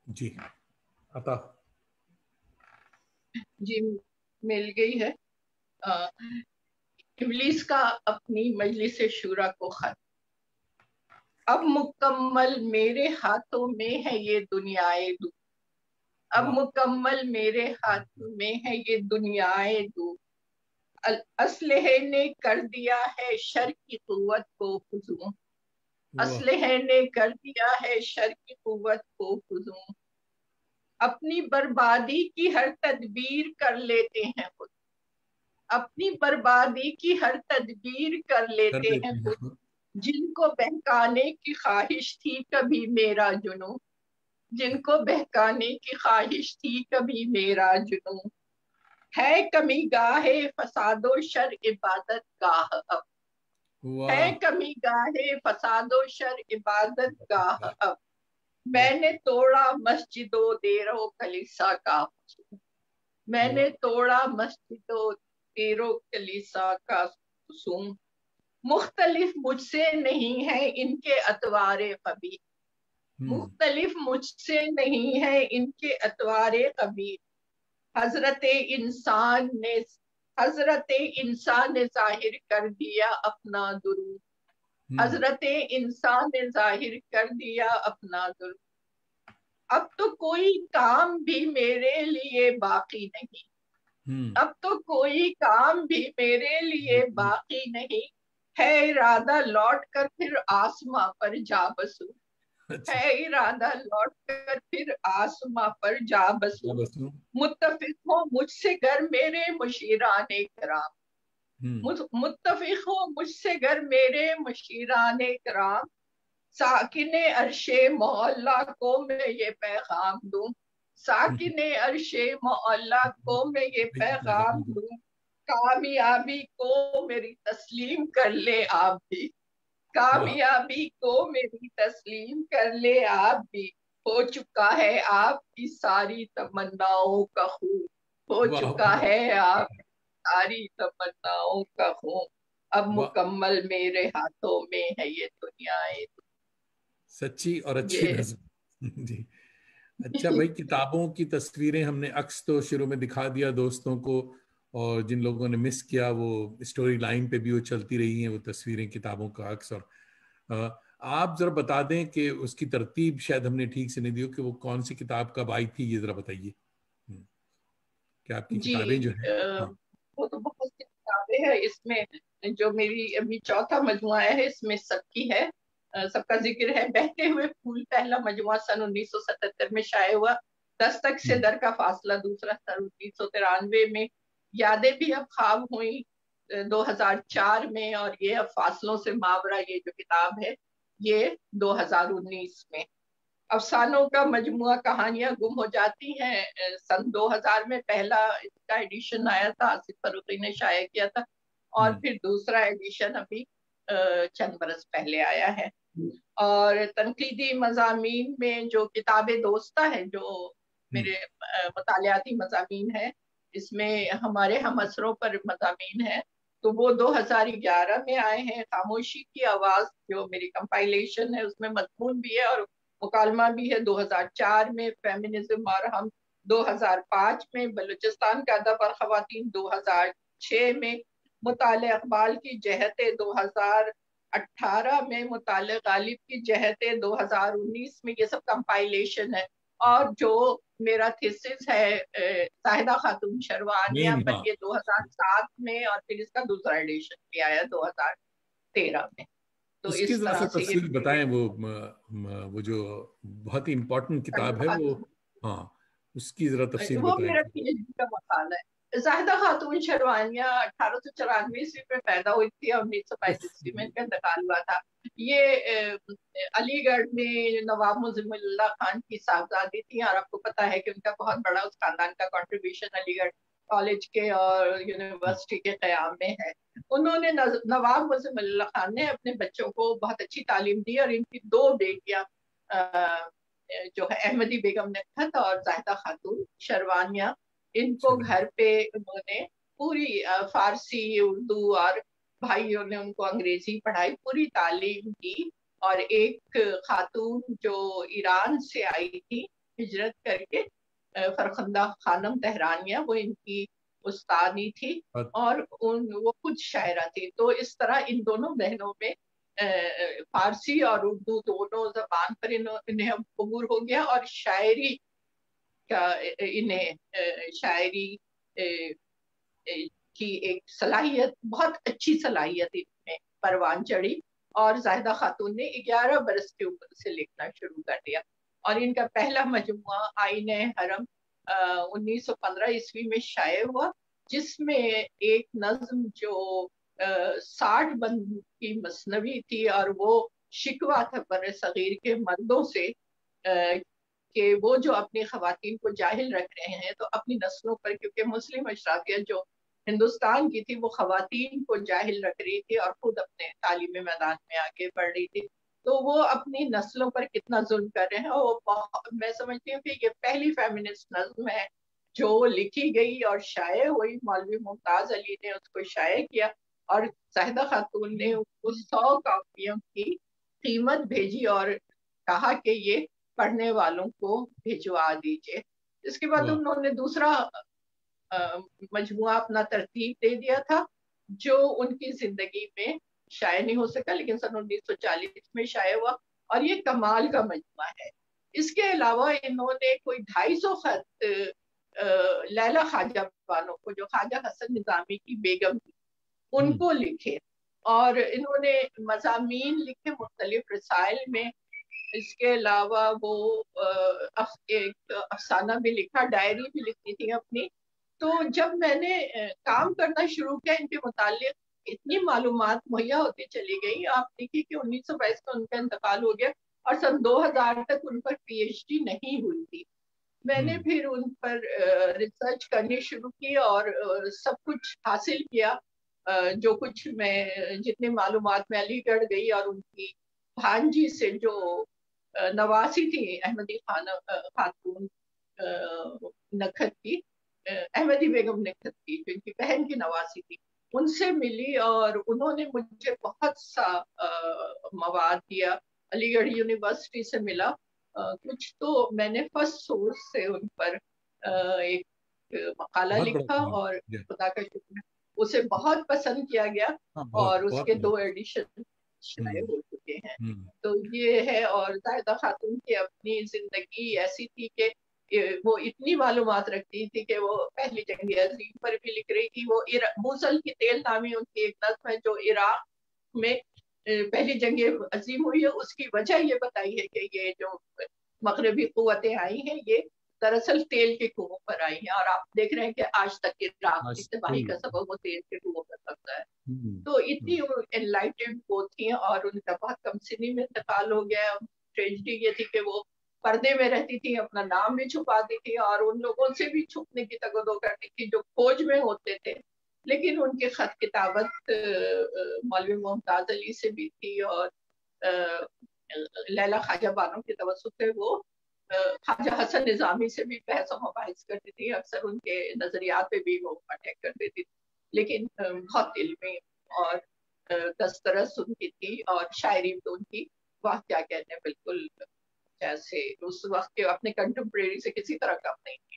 جی عطا جی، مل گئی ہے۔ ابلیس کا اپنی مجلس شورا کو خط، اب مکمل میرے ہاتھوں میں ہے یہ دنیائے دو، اب مکمل میرے ہاتھوں میں ہے یہ دنیائے دو، اسلحے نے کر دیا ہے شر کی قوت کو فزوں، اسلحے نے کر دیا ہے شر کی قوت کو فزوں، اپنی بربادی کی ہر تدبیر کر لیتے ہیں خود، اپنی بربادی کی ہر تدبیر کر لیتے ہیں خود، جن کو بہکانے کی خواہش تھی کبھی میرا جنوں، جن کو بہکانے کی خواہش تھی کبھی میرا جنوں، ہے کمی گاہ فساد و شر عبادت گاہ اب، ہے کمی گاہ فساد و شر عبادت گاہ اب، میں نے توڑا مسجد و دیر و کلیسا کا حسن، میں نے توڑا مسجد و دیر و کلیسا کا حسن، مختلف مجھ سے نہیں ہے ان کے اطوار قبیح، مختلف مجھ سے نہیں ہے ان کے اطوار قبیح، حضرت انسان نے ظاہر کر دیا اپنا درود، حضرت انسان نے ظاہر کر دیا اپنا درود، اب تو کوئی کام بھی میرے لیے باقی نہیں، اب تو کوئی کام بھی میرے لیے باقی نہیں، ہے ارادہ لوٹ کر پھر آسماں پر جا بسوں، ہے ارادہ لوٹ کر پھر آسماں پر جا بسوں، متفق ہو مجھ سے گر میرے مشیران کرام، متفق ہو مجھ سے گر میرے مشیران کرام، ساکن عرش معلا کو میں یہ پیغام دوں، ساکن عرش معلا کو میں یہ پیغام دوں، کامیابی کو میری تسلیم کر لے آپ بھی، کامیابی کو میری تسلیم کر لے آپ بھی، ہو چکا ہے آپ کی ساری تمناؤں کا خون، ہو چکا ہے آپ کی ساری تمناؤں کا خون، اب مکمل میرے ہاتھوں میں ہے یہ دنیائے۔ سچی اور اچھی نظم جی۔ اچھا بھائی، کتابوں کی تصویریں ہم نے عکس تو شروع میں دکھا دیا دوستوں کو، اور جن لوگوں نے مس کیا وہ اسٹوری لائن پہ بھی وہ چلتی رہی ہیں وہ تصویریں کتابوں کا عکس، اور آپ ذرا بتا دیں کہ اس کی ترتیب شاید ہم نے ٹھیک سے نہیں دی کہ وہ کون سی کتاب کب آئی تھی، یہ ذرا بتائیے کہ آپ کی کتابیں جو ہیں۔ وہ تو بہت سی کتابیں ہیں، اس میں جو میری ابھی چوتھا مجموعہ ہے اس میں سب کی ہے، سب کا ذکر ہے، بہتے ہوئے پھول پہلا مجموعہ سن 1977 میں شائع ہوا، دستک سے در کا فاصلہ دوسرا سن 1993 میں، یادیں بھی اب خواب ہوئیں 2004 میں، اور یہ اب فاصلوں سے ماورا یہ جو کتاب ہے یہ 2019 میں، افسانوں کا مجموعہ کہانیاں گم ہو جاتی ہیں سن 2000 میں پہلا اس کا ایڈیشن آیا تھا، آصف فروخی نے شائع کیا تھا، اور پھر دوسرا ایڈیشن ابھی چند برس پہلے آیا ہے، اور تنقیدی مضامین میں جو کتاب دوستہ ہے جو میرے مطالعاتی مضامین ہے، اس میں ہمارے ہم اثروں پر مضامین ہے، تو وہ 2011 میں آئے ہیں، خاموشی کی آواز جو میری کمپائلیشن ہے اس میں مضمون بھی ہے اور مکالمہ بھی ہے 2004 میں، فیمنزم اور ہم 2005 میں، بلوچستان کا ادب اور خواتین 2006 میں، مطالعہ اقبال کی جہتیں 2018 میں، مطالعہ غالب کی جہتیں 2019 میں، یہ سب کمپائلیشن ہے. اور جو میرا تھیسس ہے زاہدہ خاتون شروانیہ پر، یہ 2007 میں، اور پھر اس کا دوسرا ایڈیشن بھی آیا 2013 میں. تو اس کی اس ذرا طرح سا سے تفصیل بتائیں، وہ جو بہت ہی امپورٹنٹ کتاب ہے وہ، ہاں اس کی ذرا تفصیل وہ بتائیں. میرا پی ایچ ڈی کا مقالہ ہے. زاہدہ خاتون شروانیہ 1894 میں پیدا ہوئی تھی اور 1935 میں ان کا انتقال ہوا تھا. یہ علی گڑھ میں نواب معظم اللہ خان کی صاحبزادی تھی، اور آپ کو پتا ہے کہ ان کا بہت بڑا اس خاندان کا کنٹریبیوشن علی گڑھ کالج کے اور یونیورسٹی کے قیام میں ہے. انہوں نے نواب معظم اللہ خان نے اپنے بچوں کو بہت اچھی تعلیم دی، اور ان کی 2 بیٹیاں جو ہے احمدی بیگم نکھت اور زاہدہ خاتون شروانیہ، ان کو گھر پہ انہوں نے پوری فارسی، اردو، اور بھائیوں نے ان کو انگریزی پڑھائی، پوری تعلیم دی. اور ایک خاتون جو ایران سے آئی تھی ہجرت کر کے، فرخندہ خانم تہرانیہ، وہ ان کی استادی تھی، اور وہ خود شاعرہ تھی. تو اس طرح ان دونوں بہنوں میں فارسی اور اردو دونوں زبان پر انہیں عبور ہو گیا، اور شاعری کا انہیں شاعری کی ایک صلاحیت، بہت اچھی صلاحیت ان میں پروان چڑھی. اور زاہدہ خاتون نے 11 برس کی عمر سے لکھنا شروع کر دیا، اور ان کا پہلا مجموعہ آئین حرم 1915 میں شائع ہوا، جس میں ایک نظم جو 60 بند کی مثنوی تھی، اور وہ شکوہ تھا بر صغیر کے مردوں سے کہ وہ جو اپنی خواتین کو جاہل رکھ رہے ہیں، تو اپنی نسلوں پر، کیونکہ مسلم اشرافیت جو ہندوستان کی تھی وہ خواتین کو جاہل رکھ رہی تھی اور خود اپنے تعلیمی میدان میں آگے بڑھ رہی تھی، تو وہ اپنی نسلوں پر کتنا ظلم کر رہے ہیں. اور میں سمجھتی ہوں کہ یہ پہلی فیمنسٹ نظم ہے جو لکھی گئی اور شائع ہوئی. مولوی ممتاز علی نے اس کو شائع کیا، اور زاہدہ خاتون نے اس 100 کاپیوں کی قیمت بھیجی اور کہا کہ یہ پڑھنے والوں کو بھجوا دیجئے. اس کے بعد انہوں نے دوسرا مجموعہ اپنا ترتیب دے دیا تھا، جو ان کی زندگی میں شائع نہیں ہو سکا، لیکن سن 1940 میں شائع ہوا، اور یہ کمال کا مجموعہ ہے. اس کے علاوہ انہوں نے کوئی 250 خط لیلا خواجہ بانو کو، جو خواجہ حسن نظامی کی بیگم تھی، ان کو لکھے، اور انہوں نے مضامین لکھے مختلف رسائل میں. اس کے علاوہ وہ ایک افسانہ بھی لکھا، ڈائری بھی لکھی تھی اپنی. تو جب میں نے کام کرنا شروع کیا ان کے متعلق، اتنی معلومات مہیا ہوتی چلی گئی. آپ دیکھیے کہ 1922 میں ان کا انتقال ہو گیا، اور سن 2000 تک ان پر پی ایچ ڈی نہیں ہوئی تھی. میں نے پھر ان پر ریسرچ کرنی شروع کی اور سب کچھ حاصل کیا، جو کچھ میں جتنی معلومات میں علی گڑھ گئی، اور ان کی بھانجی سے جو نواسی تھی احمدی خاتون نکھت کی، احمدی بیگم نکھت کی، جو ان کی بہن کی نواسی تھی، ان سے ملی، اور انہوں نے مجھے بہت سا مواد دیا. علی گڑھ یونیورسٹی سے ملا کچھ، تو میں نے فرسٹ سورس سے ان پر ایک مقالہ لکھا، اور خدا کا شکر اسے بہت پسند کیا گیا، اور اس کے 2 ایڈیشن شائع ہو چکے ہیں. تو یہ ہے. اور زاہدہ خاتون کی اپنی زندگی ایسی تھی کہ وہ اتنی معلومات رکھتی تھی کہ وہ پہلی جنگ عظیم پر بھی لکھ رہی تھی. وہ موصل کی تیل نامی ان کی ایک نظم ہے جو عراق میں پہلی جنگ عظیم ہوئی ہے. اس کی وجہ یہ بتائی ہے کہ یہ جو مغربی قوتیں آئی ہیں یہ دراصل تیل کے کنووں پر آئی ہیں، اور آپ دیکھ رہے ہیں کہ آج تک عراق کی تباہی کا سبب وہ تیل کے کنووں پر لگتا ہے. تو اتنی انلائٹنڈ وہ تھی، اور ان کا بہت کم سنی میں انتقال ہو گیا. ٹریجڈی یہ تھی کہ وہ پردے میں رہتی تھی، اپنا نام بھی چھپاتی تھی، اور ان لوگوں سے بھی چھپنے کی تگدو کرتی تھی جو کھوج میں ہوتے تھے. لیکن ان کے خط کتابت مولوی ممتاز علی سے بھی تھی، اور لیلا خواجہ بانو کے توسط سے وہ خواجہ حسن نظامی سے بھی بحث و مباحث کرتی تھی. اکثر ان کے نظریات پہ بھی وہ اٹیک کر دیتی تھی، لیکن بہت علمی اور دسترس ان کی تھی، اور شاعری تو ان کی واہ کیا کہتے ہیں، بالکل جیسے اس وقت کے اپنے کنٹمپریری سے کسی طرح کم نہیں تھی.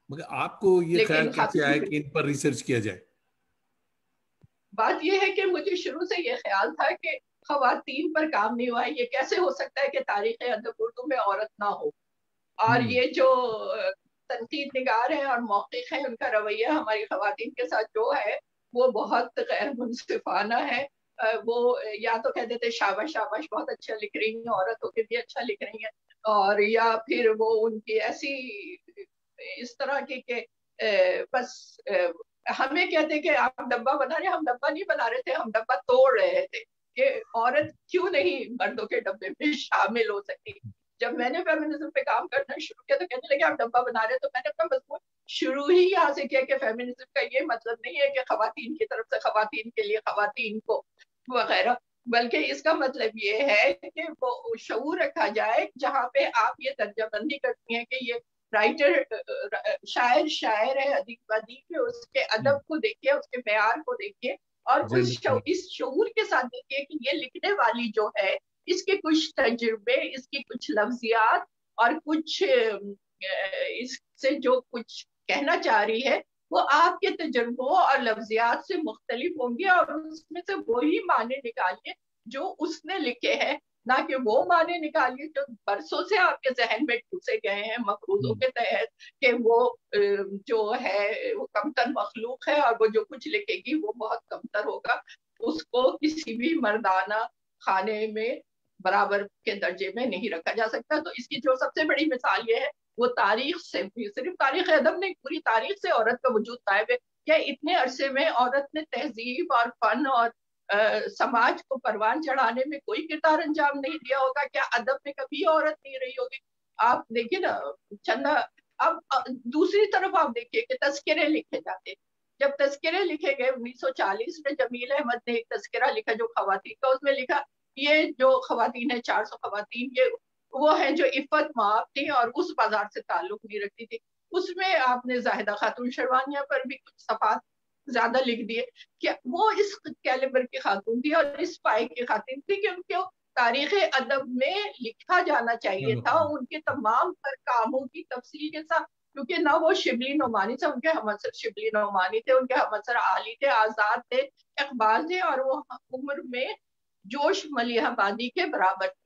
مگر آپ کو یہ خیال کیسے آیا کہ ان پر ریسرچ کیا جائے؟ بات یہ ہے کہ مجھے شروع سے یہ خیال تھا کہ خواتین پر کام نہیں ہوا ہے، یہ کیسے ہو سکتا ہے کہ تاریخ ادب اردو میں عورت نہ ہو، اور یہ جو تنقید نگار ہیں اور موقف ہیں ان کا رویہ ہماری خواتین کے ساتھ جو ہے وہ بہت غیر منصفانہ ہے. وہ یا تو کہہ دیتے شاباش شاباش بہت اچھا لکھ رہی ہیں، عورت ہو کے بھی اچھا لکھ رہی ہیں، اور یا پھر وہ ان کی ایسی اس طرح کی کہ بس ہمیں کہتے کہ آپ ڈبہ بنا رہے، ہم ڈبہ نہیں بنا رہے تھے، ہم ڈبہ توڑ رہے تھے کہ عورت کیوں نہیں مردوں کے ڈبے میں شامل ہو سکتی. جب میں نے فیمنزم پہ کام کرنا شروع کیا تو کہنے لگے آپ ڈبہ بنا رہے، تو میں نے اپنا مضمون شروع ہی یہاں سے کیا کہ فیمنزم کا یہ مطلب نہیں ہے کہ خواتین کی طرف سے خواتین کے لیے خواتین کو وغیرہ، بلکہ اس کا مطلب یہ ہے کہ وہ شعور رکھا جائے جہاں پہ آپ یہ درجہ بندی کرتی ہیں کہ یہ رائٹر شاعر شاعر ہے، ادیب ادیب ہے، اس کے ادب کو دیکھیے، اس کے معیار کو دیکھیے، اور اس شعور کے ساتھ دیکھیے کہ یہ لکھنے والی جو ہے اس کے کچھ تجربے، اس کی کچھ لفظیات اور کچھ اس سے جو کچھ کہنا چاہ رہی ہے وہ آپ کے تجربوں اور لفظیات سے مختلف ہوں گے، اور اس میں سے وہی معنی نکالیے جو اس نے لکھے ہیں، نہ کہ وہ معنی نکالیے جو برسوں سے آپ کے ذہن میں ٹھوسے گئے ہیں مفروضوں کے تحت کہ وہ جو ہے وہ کمتر مخلوق ہے اور وہ جو کچھ لکھے گی وہ بہت کمتر ہوگا، اس کو کسی بھی مردانہ خانے میں برابر کے درجے میں نہیں رکھا جا سکتا. تو اس کی جو سب سے بڑی مثال یہ ہے وہ تاریخ سے، صرف تاریخ ادب نہیں، پوری تاریخ سے عورت کا وجود قائم ہے. کیا اتنے عرصے میں عورت نے تہذیب اور فن اور سماج کو پروان چڑھانے میں کوئی کردار انجام نہیں دیا ہوگا؟ کیا ادب میں کبھی عورت نہیں رہی ہوگی؟ آپ دیکھیے نا چندہ، اب دوسری طرف آپ دیکھیے کہ تذکرے لکھے جاتے، جب تذکرے لکھے گئے 1940 میں جمیل احمد نے ایک تذکرہ لکھا جو خواتین کا، اس میں لکھا یہ جو خواتین ہیں 400 خواتین یہ وہ ہیں جو عفت معاف تھی اور اس بازار سے تعلق نہیں رکھتی تھی. اس میں آپ نے زاہدہ خاتون شروانیہ پر بھی کچھ صفحات زیادہ لکھ دیے کہ وہ اس کیلیبر کی خاتون تھی اور اس پائے کی خاتون تھی کہ ان کو تاریخ ادب میں لکھا جانا چاہیے تھا ان کے تمام تر کاموں کی تفصیل کے ساتھ، کیونکہ نہ وہ شبلی نعمانی تھے، ان کے ہم اثر شبلی نعمانی تھے، ان کے ہم اثر عالی تھے، آزاد تھے، اقبال تھے، اور وہ عمر میں جوش ملیحہ بادی کے برابر تھے.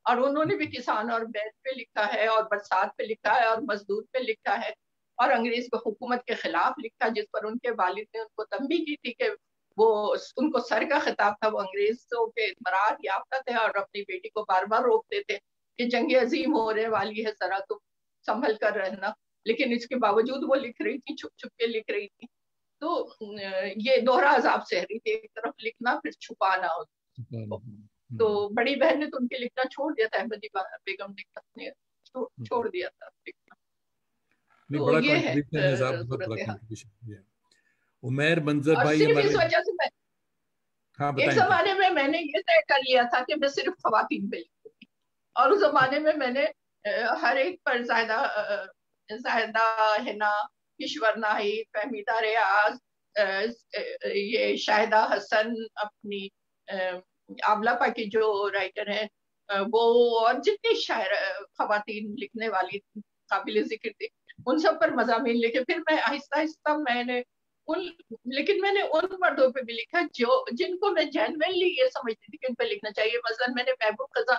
اور انہوں نے بھی کسان اور بیت پہ لکھا ہے اور برسات پہ لکھا ہے اور مزدور پہ لکھا ہے اور انگریز حکومت کے خلاف لکھا، جس پر ان کے والد نے ان کو تنبیہ کی تھی کہ وہ ان کو سر کا خطاب تھا، وہ انگریزوں کے برات یافتہ تھے اور اپنی بیٹی کو بار بار روکتے تھے کہ جنگ عظیم ہونے والی ہے، ذرا تم سنبھل کر رہنا، لیکن اس کے باوجود وہ لکھ رہی تھی، چھپ چھپ کے لکھ رہی تھی. تو یہ دوہرا عذاب سہ رہی تھی، ایک طرف لکھنا پھر چھپانا. تو بڑی بہن نے تو ان کے لکھنا چھوڑ دیا تھا، احمدی بیگم نے چھوڑ دیا تھا لکھنا. تو یہ ہے صورتحال. عمیر منظر اور بھائی صرف ہمارے اس وجہ سے میں ایک زمانے میں نے یہ طے کر لیا تھا کہ میں صرف خواتین پہ لکھوں گی، اور اس زمانے میں میں نے ہر ایک پر زاہدہ حنا، کشور ناہید، فہمیدہ ریاض، یہ شاہدہ حسن، اپنی آبلہ کی جو رائٹر ہیں وہ، اور جتنی شاعر خواتین لکھنے والی قابل ذکر تھی ان سب پر مضامین لکھے. پھر میں آہستہ آہستہ میں نے لیکن میں نے ان مردوں پہ بھی لکھا جن کو میں جینوینلی یہ سمجھتی تھی کہ ان پہ لکھنا چاہیے. مثلا میں نے محبوب قزا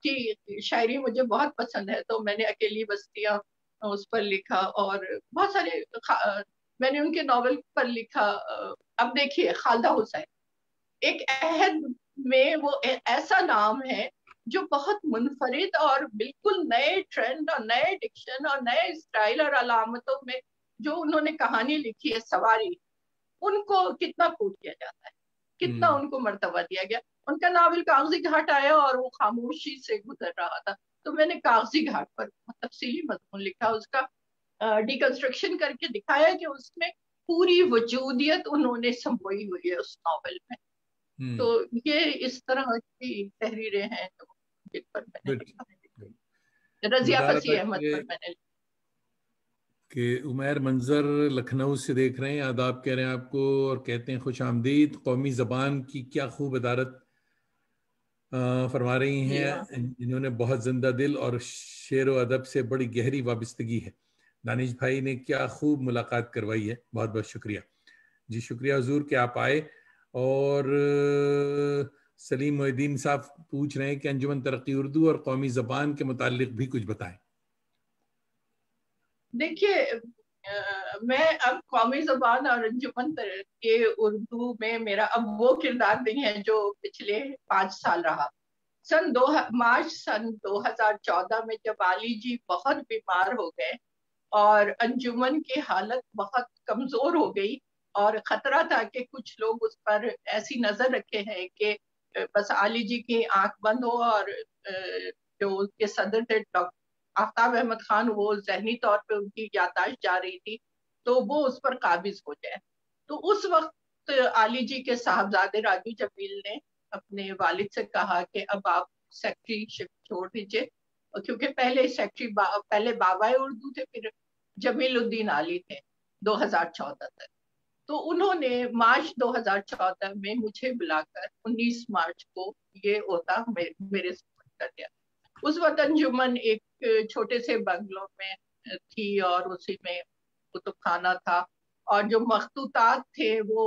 کی شاعری مجھے بہت پسند ہے تو میں نے اکیلی بستیاں اس پر لکھا، اور بہت سارے میں نے ان کے ناول پر لکھا. اب دیکھیے خالدہ حسین ایک عہد میں وہ ایسا نام ہے جو بہت منفرد اور بالکل نئے ٹرینڈ اور نئے ڈکشن اور نئے اسٹائل اور علامتوں میں جو انہوں نے کہانی لکھی ہے سواری، ان کو کتنا کوٹ کیا جاتا ہے، کتنا ان کو مرتبہ دیا گیا. ان کا ناول کاغذی گھاٹ آیا اور وہ خاموشی سے گزر رہا تھا، تو میں نے کاغذی گھاٹ پر تفصیلی مضمون لکھا، اس کا ڈیکنسٹرکشن کر کے دکھایا کہ اس میں پوری وجودیت انہوں نے سمبوئی ہوئی ہے اس ناول میں. تو یہ اس طرح کی تحریریں ہیں جن پر میں نے لکھا. رضیہ فصیح احمد پر میں نے لکھا. کہ عمیر منظر لکھنؤ سے دیکھ رہے ہیں، آداب کہہ رہے ہیں آپ کو اور کہتے ہیں خوش آمدید. قومی زبان کی کیا خوب ادارت فرما رہی ہیں، انہوں نے بہت زندہ دل اور شعر و ادب سے بڑی گہری وابستگی ہے. دانش بھائی نے کیا خوب ملاقات کروائی ہے، بہت بہت شکریہ. جی شکریہ حضور کہ آپ آئے اور سلیم محی الدین صاحب پوچھ رہے ہیں کہ انجمن ترقی اردو اور قومی زبان کے متعلق بھی کچھ بتائیں. دیکھیے میں اب قومی زبان اور انجمن ترقی اردو میں میرا اب وہ کردار نہیں ہے جو پچھلے 5 سال رہا. مارچ سن 2014 میں جب علی جی بہت بیمار ہو گئے اور انجمن کی حالت بہت کمزور ہو گئی اور خطرہ تھا کہ کچھ لوگ اس پر ایسی نظر رکھے ہیں کہ بس علی جی کی آنکھ بند ہو اور جو اس کے صدر تھے ڈاکٹر آفتاب احمد خان وہ ذہنی طور پہ ان کی یادداشت جا رہی تھی تو وہ اس پر قابض ہو جائے. تو اس وقت علی جی کے صاحبزادے راجو جمیل نے اپنے والد سے کہا کہ اب آپ سیکٹری شپ چھوڑ دیجیے, کیونکہ پہلے سیکٹری پہلے بابا اردو تھے, پھر جمیل الدین علی تھے 2014 تک. تو انہوں نے مارچ 2014 میں مجھے بلا کر 19 مارچ کو یہ عہدہ میرے سپرد کر دیا. اس وقت انجمن ایک چھوٹے سے بنگلوں میں تھی اور اسی میں کتب خانہ تھا, اور جو مخطوطات تھے وہ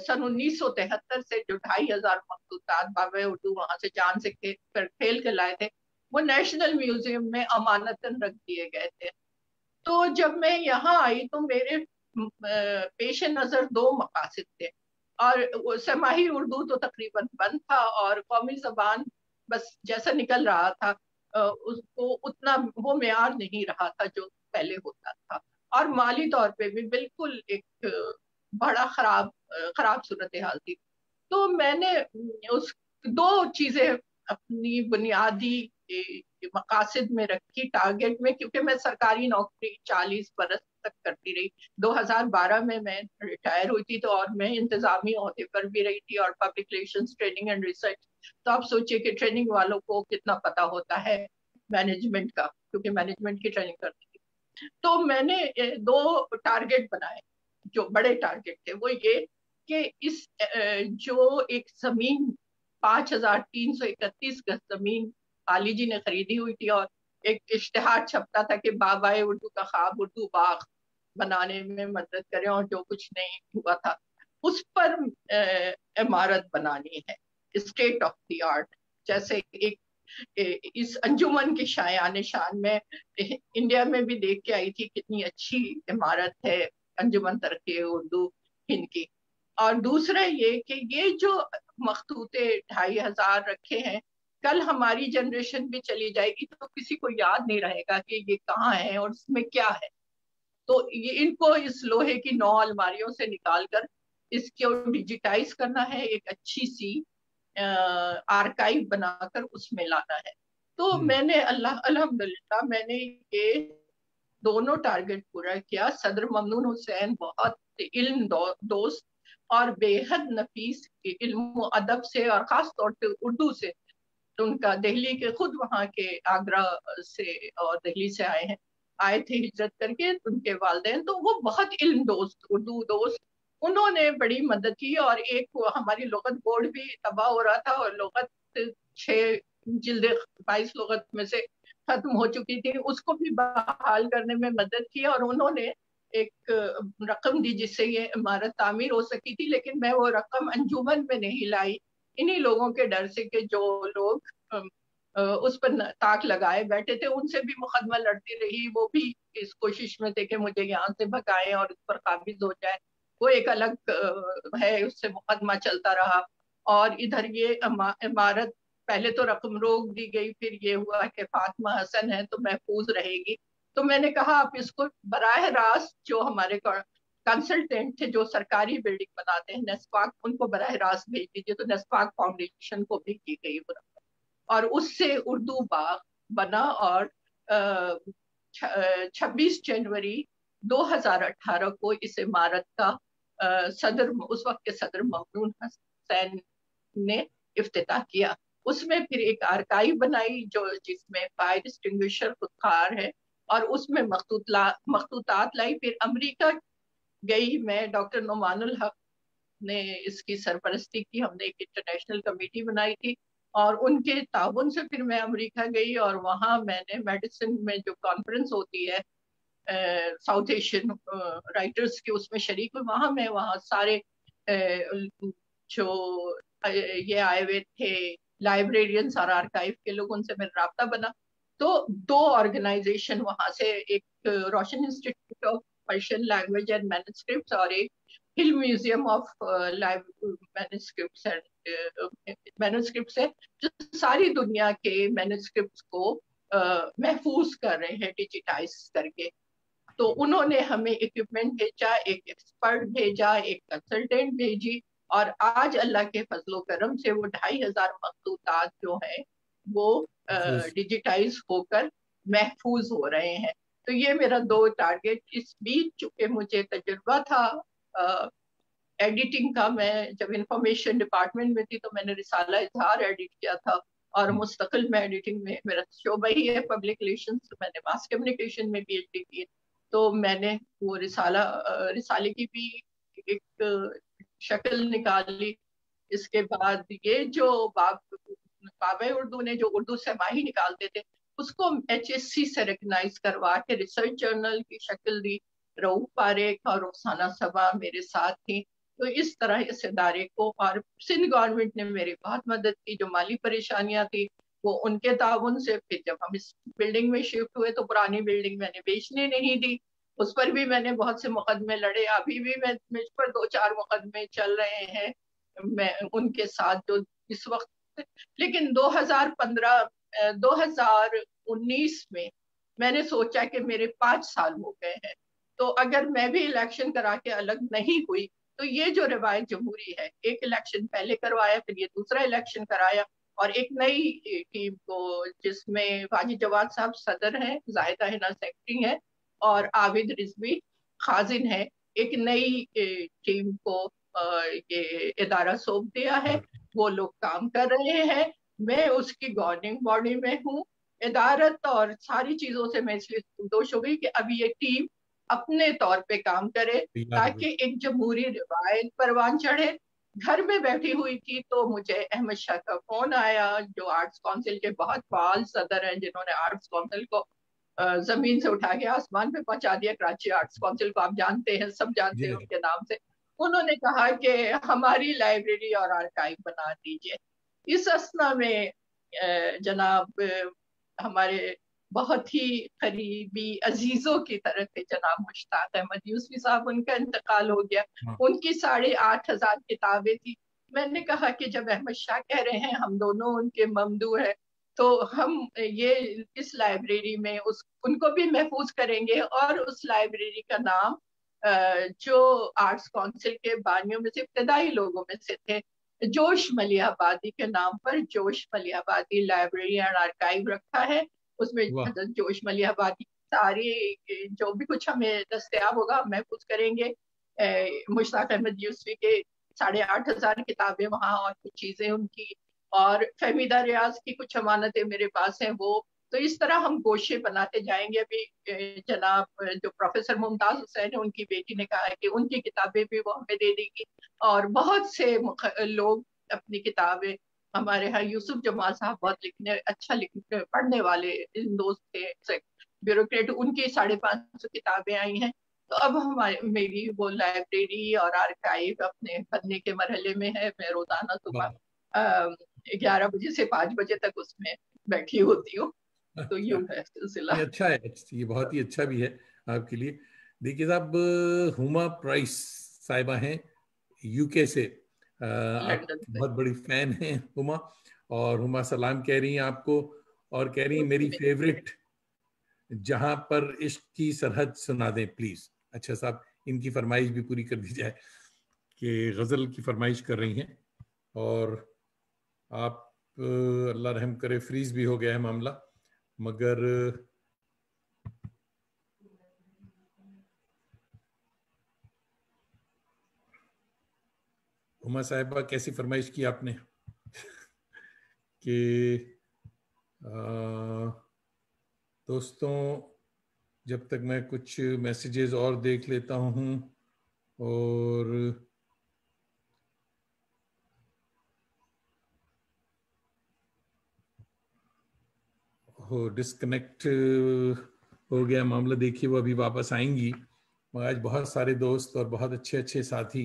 سن 1973 سے جو 2500 مخطوطات بابا اردو وہاں سے جان سے کھیل کے لائے تھے وہ نیشنل میوزیم میں امانتاً رکھ دیے گئے تھے. تو جب میں یہاں آئی تو میرے پیش نظر 2 مقاصد تھے, اور سماعی اردو تو تقریباً بند تھا اور قومی زبان بس جیسا نکل رہا تھا اس کو اتنا وہ معیار نہیں رہا تھا جو پہلے ہوتا تھا, اور مالی طور پہ بھی بالکل ایک بڑا خراب صورتحال تھی. تو میں نے اس 2 چیزیں اپنی بنیادی مقاصد میں رکھی, ٹارگیٹ میں, کیونکہ میں سرکاری نوکری 40 برس تک کرتی رہی. 2012 میں ریٹائر ہوئی تھی تو اور میں انتظامی عہدے پر بھی رہی تھی اور public relations training and research. تو آپ سوچئے کہ ٹریننگ والوں کو کتنا پتا ہوتا ہے مینجمنٹ کا, کیونکہ مینجمنٹ کی ٹریننگ کرتی تھی. تو میں نے 2 ٹارگیٹ بنائے جو بڑے ٹارگیٹ تھے, وہ یہ کہ اس جو ایک زمین 5331 گز زمین علی جی نے خریدی ہوئی تھی اور ایک اشتہار چھپتا تھا کہ بابا اردو کا خواب اردو باغ بنانے میں مدد کریں, اور جو کچھ نہیں ہوا تھا اس پر عمارت بنانی ہے اسٹیٹ آف دی آرٹ. جیسے ایک اس انجمن کی شایان شان میں انڈیا میں بھی دیکھ کے آئی تھی کتنی اچھی عمارت ہے انجمن ترقی اردو ہند کی. اور دوسرا یہ کہ یہ جو مخطوطے 2500 رکھے ہیں, کل ہماری جنریشن بھی چلی جائے گی تو کسی کو یاد نہیں رہے گا کہ یہ کہاں ہے اور اس میں کیا ہے. تو یہ ان کو اس لوہے کی 9 الماریوں سے نکال کر اس کو ڈیجیٹائز کرنا ہے, ایک اچھی سی آرکائیو بنا کر اس میں لانا ہے. تو میں نے الحمدللہ میں نے یہ دونوں ٹارگٹ پورا کیا. صدر ممنون حسین بہت علم دوست اور بے حد نفیس علم و ادب سے اور خاص طور پہ اردو سے, ان کا دہلی کے خود وہاں کے آگرہ سے اور دہلی سے آئے تھے ہجرت کر کے ان کے والدین, تو وہ بہت علم دوست اردو دوست, انہوں نے بڑی مدد کی. اور ایک ہماری لغت بورڈ بھی تباہ ہو رہا تھا اور لغت 6 جلدیں 22 لغت میں سے ختم ہو چکی تھی, اس کو بھی بحال کرنے میں مدد کی. اور انہوں نے ایک رقم دی جس سے یہ عمارت تعمیر ہو سکی تھی, لیکن میں وہ رقم انجمن میں نہیں لائی انہی لوگوں کے ڈر سے کہ جو لوگ اس پر تاک لگائے بیٹھے تھے ان سے بھی مقدمہ لڑتی رہی, وہ بھی اس کوشش میں تھے کہ مجھے یہاں سے بھگائیں اور اس پر قابض ہو جائے. وہ ایک الگ ہے, اس سے مقدمہ چلتا رہا. اور ادھر یہ عمارت پہلے تو رقم روک دی گئی, پھر یہ ہوا کہ فاطمہ حسن ہے تو محفوظ رہے گی. تو میں نے کہا آپ اس کو براہ راست جو ہمارے کنسلٹینٹ تھے جو سرکاری بلڈنگ بناتے ہیں نیسپاک, ان کو براہ راست بھیج دیجیے. تو نیسپاک فاؤنڈیشن کو بھی کی گئی اور اس سے اردو باغ بنا. اور 26 جنوری 2018 کو اس عمارت کا اس وقت کے صدر ممنون حسین نے افتتاح کیا. اس میں پھر ایک آرکائیو بنائی جس میں فائر ایکسٹنگوشر خودکار ہے, اور اس میں مخطوطات لائی. پھر امریکہ گئی میں, ڈاکٹر نعمان الحق نے اس کی سرپرستی کی, ہم نے ایک انٹرنیشنل کمیٹی بنائی تھی اور ان کے تعاون سے پھر میں امریکہ گئی اور وہاں میں نے میڈیسن میں جو کانفرنس ہوتی ہے ساؤتھ ایشین رائٹرز کی اس میں شریک ہوئی. وہاں سارے جو یہ آئے ہوئے تھے لائبریرینس اور آرکائیو کے لوگ، ان سے میرا رابطہ بنا. تو 2 آرگنائزیشن وہاں سے، ایک روشن institute of Persian language and manuscripts اور ایک ہل میوزیم آف مینuscripts ہے، جو ساری دنیا کے مینuscripts کو محفوظ کر رہے ہیں ڈیجیٹائز کر کے. تو انہوں نے ہمیں اکوپمنٹ بھیجا، ایک ایکسپرٹ بھیجا، ایک کنسلٹینٹ بھیجی، اور آج اللہ کے فضل و کرم سے وہ 2500 مخطوطات جو ہیں وہ ڈیجیٹائز ہو کر محفوظ ہو رہے ہیں. تو یہ میرا 2 ٹارگیٹ. اس بیچ چونکہ مجھے تجربہ تھا ایڈیٹنگ کا، میں جب انفارمیشن ڈپارٹمنٹ میں تھی تو میں نے رسالہ اظہار ایڈٹ کیا تھا، اور مستقل میں ایڈیٹنگ میں میرا شعبہ ہی ہے پبلک ریلیشنز. میں نے ماس کمیونیکیشن میں پی ایچ ڈی کی ہے. تو میں نے وہ رسالے کی بھی ایک شکل نکالی. اس کے بعد یہ جو بابا اردو نے جو اردو سماہی نکالتے تھے، اس کو HSC سے ریکگنائز کروا کے ریسرچ جرنل کی شکل دی. رؤوف پاریکھ اور رخسانہ صبا میرے ساتھ تھیں. تو اس طرح اس ادارے کو، اور سندھ گورنمنٹ نے میری بہت مدد کی. جو مالی پریشانیاں تھی وہ ان کے تعاون سے. پھر جب ہم اس بلڈنگ میں شفٹ ہوئے تو پرانی بلڈنگ میں نے بیچنے نہیں دی. اس پر بھی میں نے بہت سے مقدمے لڑے. ابھی بھی مجھ پر 2-4 مقدمے چل رہے ہیں میں ان کے ساتھ جو اس وقت. لیکن 2019 میں نے سوچا کہ میرے 5 سال ہو گئے ہیں، تو اگر میں بھی الیکشن کرا کے الگ نہیں ہوئی تو یہ جو روایت جمہوری ہے، ایک الیکشن پہلے کروایا، پھر یہ دوسرا الیکشن کرایا، اور ایک نئی ٹیم کو جس میں واجد جواد صاحب صدر ہیں، زاہدہ حنا سیکرٹری ہیں، اور عابد رضوی خازن ہے، ایک نئی ٹیم کو یہ ادارہ سونپ دیا ہے. وہ لوگ کام کر رہے ہیں. میں اس کی گورننگ باڈی میں ہوں. ادارت اور ساری چیزوں سے میں اس لیے سنتوش ہو گئی کہ اب یہ ٹیم اپنے طور پہ کام کرے تاکہ ایک جمہوری روایت پروان چڑھے. گھر میں بیٹھی ہوئی تھی تو مجھے احمد شاہ کا فون آیا، جو آرٹس کونسل کے بہت فعال صدر ہیں، جنہوں نے آرٹس کونسل کو زمین سے اٹھا کے آسمان پہ پہنچا دیا. کراچی آرٹس کونسل کو آپ جانتے ہیں، سب جانتے ہیں ان کے نام سے. انہوں نے کہا کہ ہماری لائبریری اور آرکائیو بنا دیجئے. اس اسنا میں جناب ہمارے بہت ہی قریبی عزیزوں کی طرف سے جناب مشتاق احمد یوسفی صاحب، ان کا انتقال ہو گیا. ان کی 8,500 کتابیں تھی. میں نے کہا کہ جب احمد شاہ کہہ رہے ہیں ہم دونوں ان کے ممدوح ہیں، تو ہم یہ اس لائبریری میں ان کو بھی محفوظ کریں گے. اور اس لائبریری کا نام جو آرٹس کونسل کے بانیوں میں سے ابتدائی لوگوں میں سے تھے، جوش ملی آبادی کے نام پر جوش ملی آبادی لائبریری اینڈ آرکائیو رکھا ہے. اس میں حضرت جوش ملی آبادی ساری جو بھی کچھ ہمیں دستیاب ہوگا ہم محفوظ کریں گے. مشتاق احمد یوسفی کے 8,500 کتابیں وہاں، اور کچھ چیزیں ان کی، اور فہمیدہ ریاض کی کچھ امانتیں میرے پاس ہیں وہ. تو اس طرح ہم گوشے بناتے جائیں گے. ابھی جناب جو پروفیسر ممتاز حسین ہے، ان کی بیٹی نے کہا ہے کہ ان کی کتابیں بھی وہ ہمیں دے دے گی. اور بہت سے لوگ اپنی کتابیں، ہمارے ہاں یوسف جمال صاحب بہت اچھا پڑھنے والے دوست تھے بیوروکریٹ، ان کی 550 کتابیں آئی ہیں. تو اب میری وہ لائبریری اور آرکائیو اپنے بننے کے مرحلے میں ہے. میں روزانہ صبح 11 بجے سے 5 بجے تک اس میں بیٹھی ہوتی ہوں. تو یوں ہے سلسلہ. یہ اچھا ہے، یہ بہت ہی اچھا بھی ہے آپ کے لیے. دیکھیے صاحب، ہما پرائس صاحبہ ہیں UK سے، آپ بہت بڑی فین ہیں ہما، اور ہما سلام کہہ رہی ہیں آپ کو، اور کہہ رہی ہیں میری فیوریٹ جہاں پر عشق کی سرحد سنا دیں پلیز. اچھا صاحب، ان کی فرمائش بھی پوری کر دی جائے کہ غزل کی فرمائش کر رہی ہیں. اور آپ اللہ رحم کرے فریز بھی ہو گیا ہے معاملہ، مگر ہما صاحبہ کیسی فرمائش کی آپ نے کہ دوستوں جب تک میں کچھ میسیجز اور دیکھ لیتا ہوں، اور ڈسکنیکٹ ہو گیا معاملہ. دیکھیے وہ ابھی واپس آئیں گی. آج بہت سارے دوست اور بہت اچھے اچھے ساتھی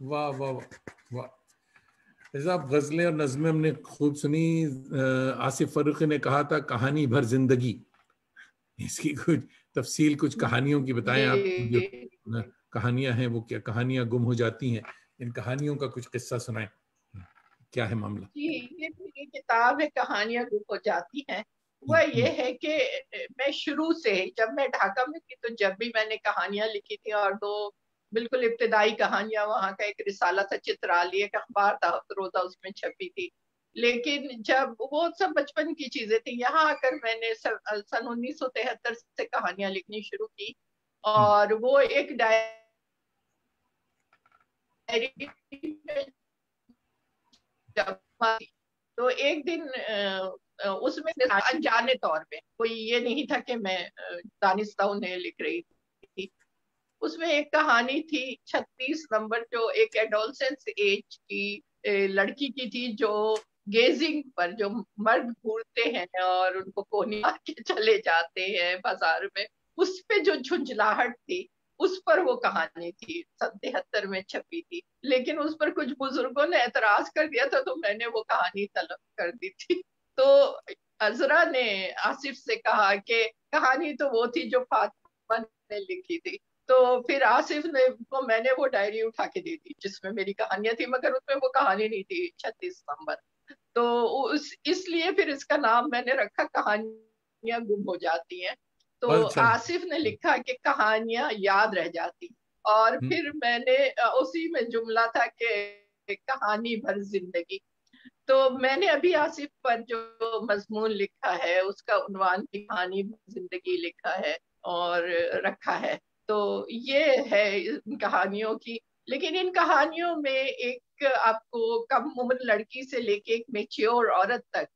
واہ واہ واہ. صاحب غزلیں اور نظمیں ہم نے خوب سنی. آصف فروخی نے کہا تھا کہانی بھر زندگی. اس کی کچھ تفصیل کچھ کہانیوں کی بتائیں آپ. جو کہانیاں ہیں وہ کیا کہانیاں گم ہو جاتی ہیں, ان کہانیوں کا کچھ قصہ سنائیں. کیا ہے معاملہ؟ جی یہ کتاب ہے کہانیاں گم ہو جاتی ہیں. وہ یہ ہے کہ میں شروع سے جب میں ڈھاکہ میں تھی تو جب بھی میں نے کہانیاں لکھی تھی, اور دو بالکل ابتدائی کہانیاں وہاں کا ایک رسالہ تھا چترالی, ایک اخبار تھا روزہ, اس میں چھپی تھی. لیکن جب وہ سب بچپن کی چیزیں تھیں, یہاں آ کر میں نے سن 1973 سے کہانیاں لکھنی شروع کی, اور وہ ایک ڈائری تو ایک دن اس میں انجانے طور پہ, کوئی یہ نہیں تھا کہ میں دانستہ انہیں لکھ رہی تھی, اس میں ایک کہانی تھی 36 نمبر, جو ایک ایڈولسنس ایج کی لڑکی کی تھی, جو گیزنگ پر, جو مرد گھورتے ہیں اور ان کو کونی مار کے چلے جاتے ہیں بازار میں, اس پہ جو جھنجھلاہٹ تھی اس پر وہ کہانی تھی. 73 میں چھپی تھی, لیکن اس پر کچھ بزرگوں نے اعتراض کر دیا تھا تو میں نے وہ کہانی طلب کر دی تھی. تو عذرا نے آصف سے کہا کہ کہانی تو وہ تھی جو فاطمہ نے لکھی تھی. تو پھر آصف نے کو میں نے وہ ڈائری اٹھا کے دی تھی جس میں میری کہانیاں تھی, مگر اس میں وہ کہانی نہیں تھی 36 نمبر. تو اس لیے پھر اس کا نام میں نے رکھا کہانیاں گم ہو جاتی ہیں. تو آصف نے لکھا کہ کہانیاں یاد رہ جاتی, اور پھر میں نے اسی میں جملہ تھا کہ کہانی بھر زندگی. تو میں نے ابھی آصف پر جو مضمون لکھا ہے اس کا عنوان بھی کہانی بھر زندگی لکھا ہے اور رکھا ہے. تو یہ ہے ان کہانیوں کی. لیکن ان کہانیوں میں ایک آپ کو کم عمر لڑکی سے لے کے ایک میچیور عورت تک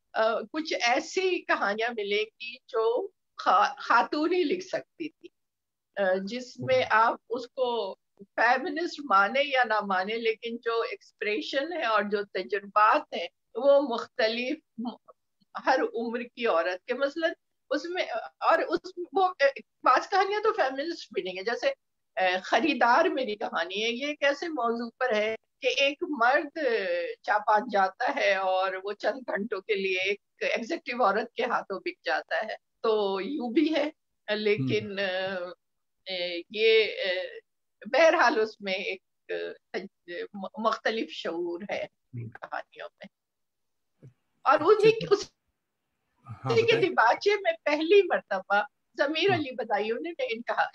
کچھ ایسی کہانیاں ملے گی جو خاتون ہی لکھ سکتی تھی, جس میں آپ اس کو فیمنسٹ مانے یا نہ مانے, لیکن جو ایکسپریشن ہے اور جو تجربات ہیں وہ مختلف ہر عمر کی عورت کے, مثلا اس میں, اور اس وہ بعض کہانیاں تو فیمنسٹ بھی نہیں ہے. جیسے خریدار میری کہانی ہے, یہ ایک ایسے موضوع پر ہے کہ ایک مرد جاپان جاتا ہے اور وہ چند گھنٹوں کے لیے ایک ایگزیکٹو عورت کے ہاتھوں بک جاتا ہے. تو یوں بھی ہے, لیکن یہ بہرحال اس میں ایک مختلف شعور ہے کہانیوں میں. اور اسی کے دیباچے میں پہلی مرتبہ ضمیر علی بدایوں نے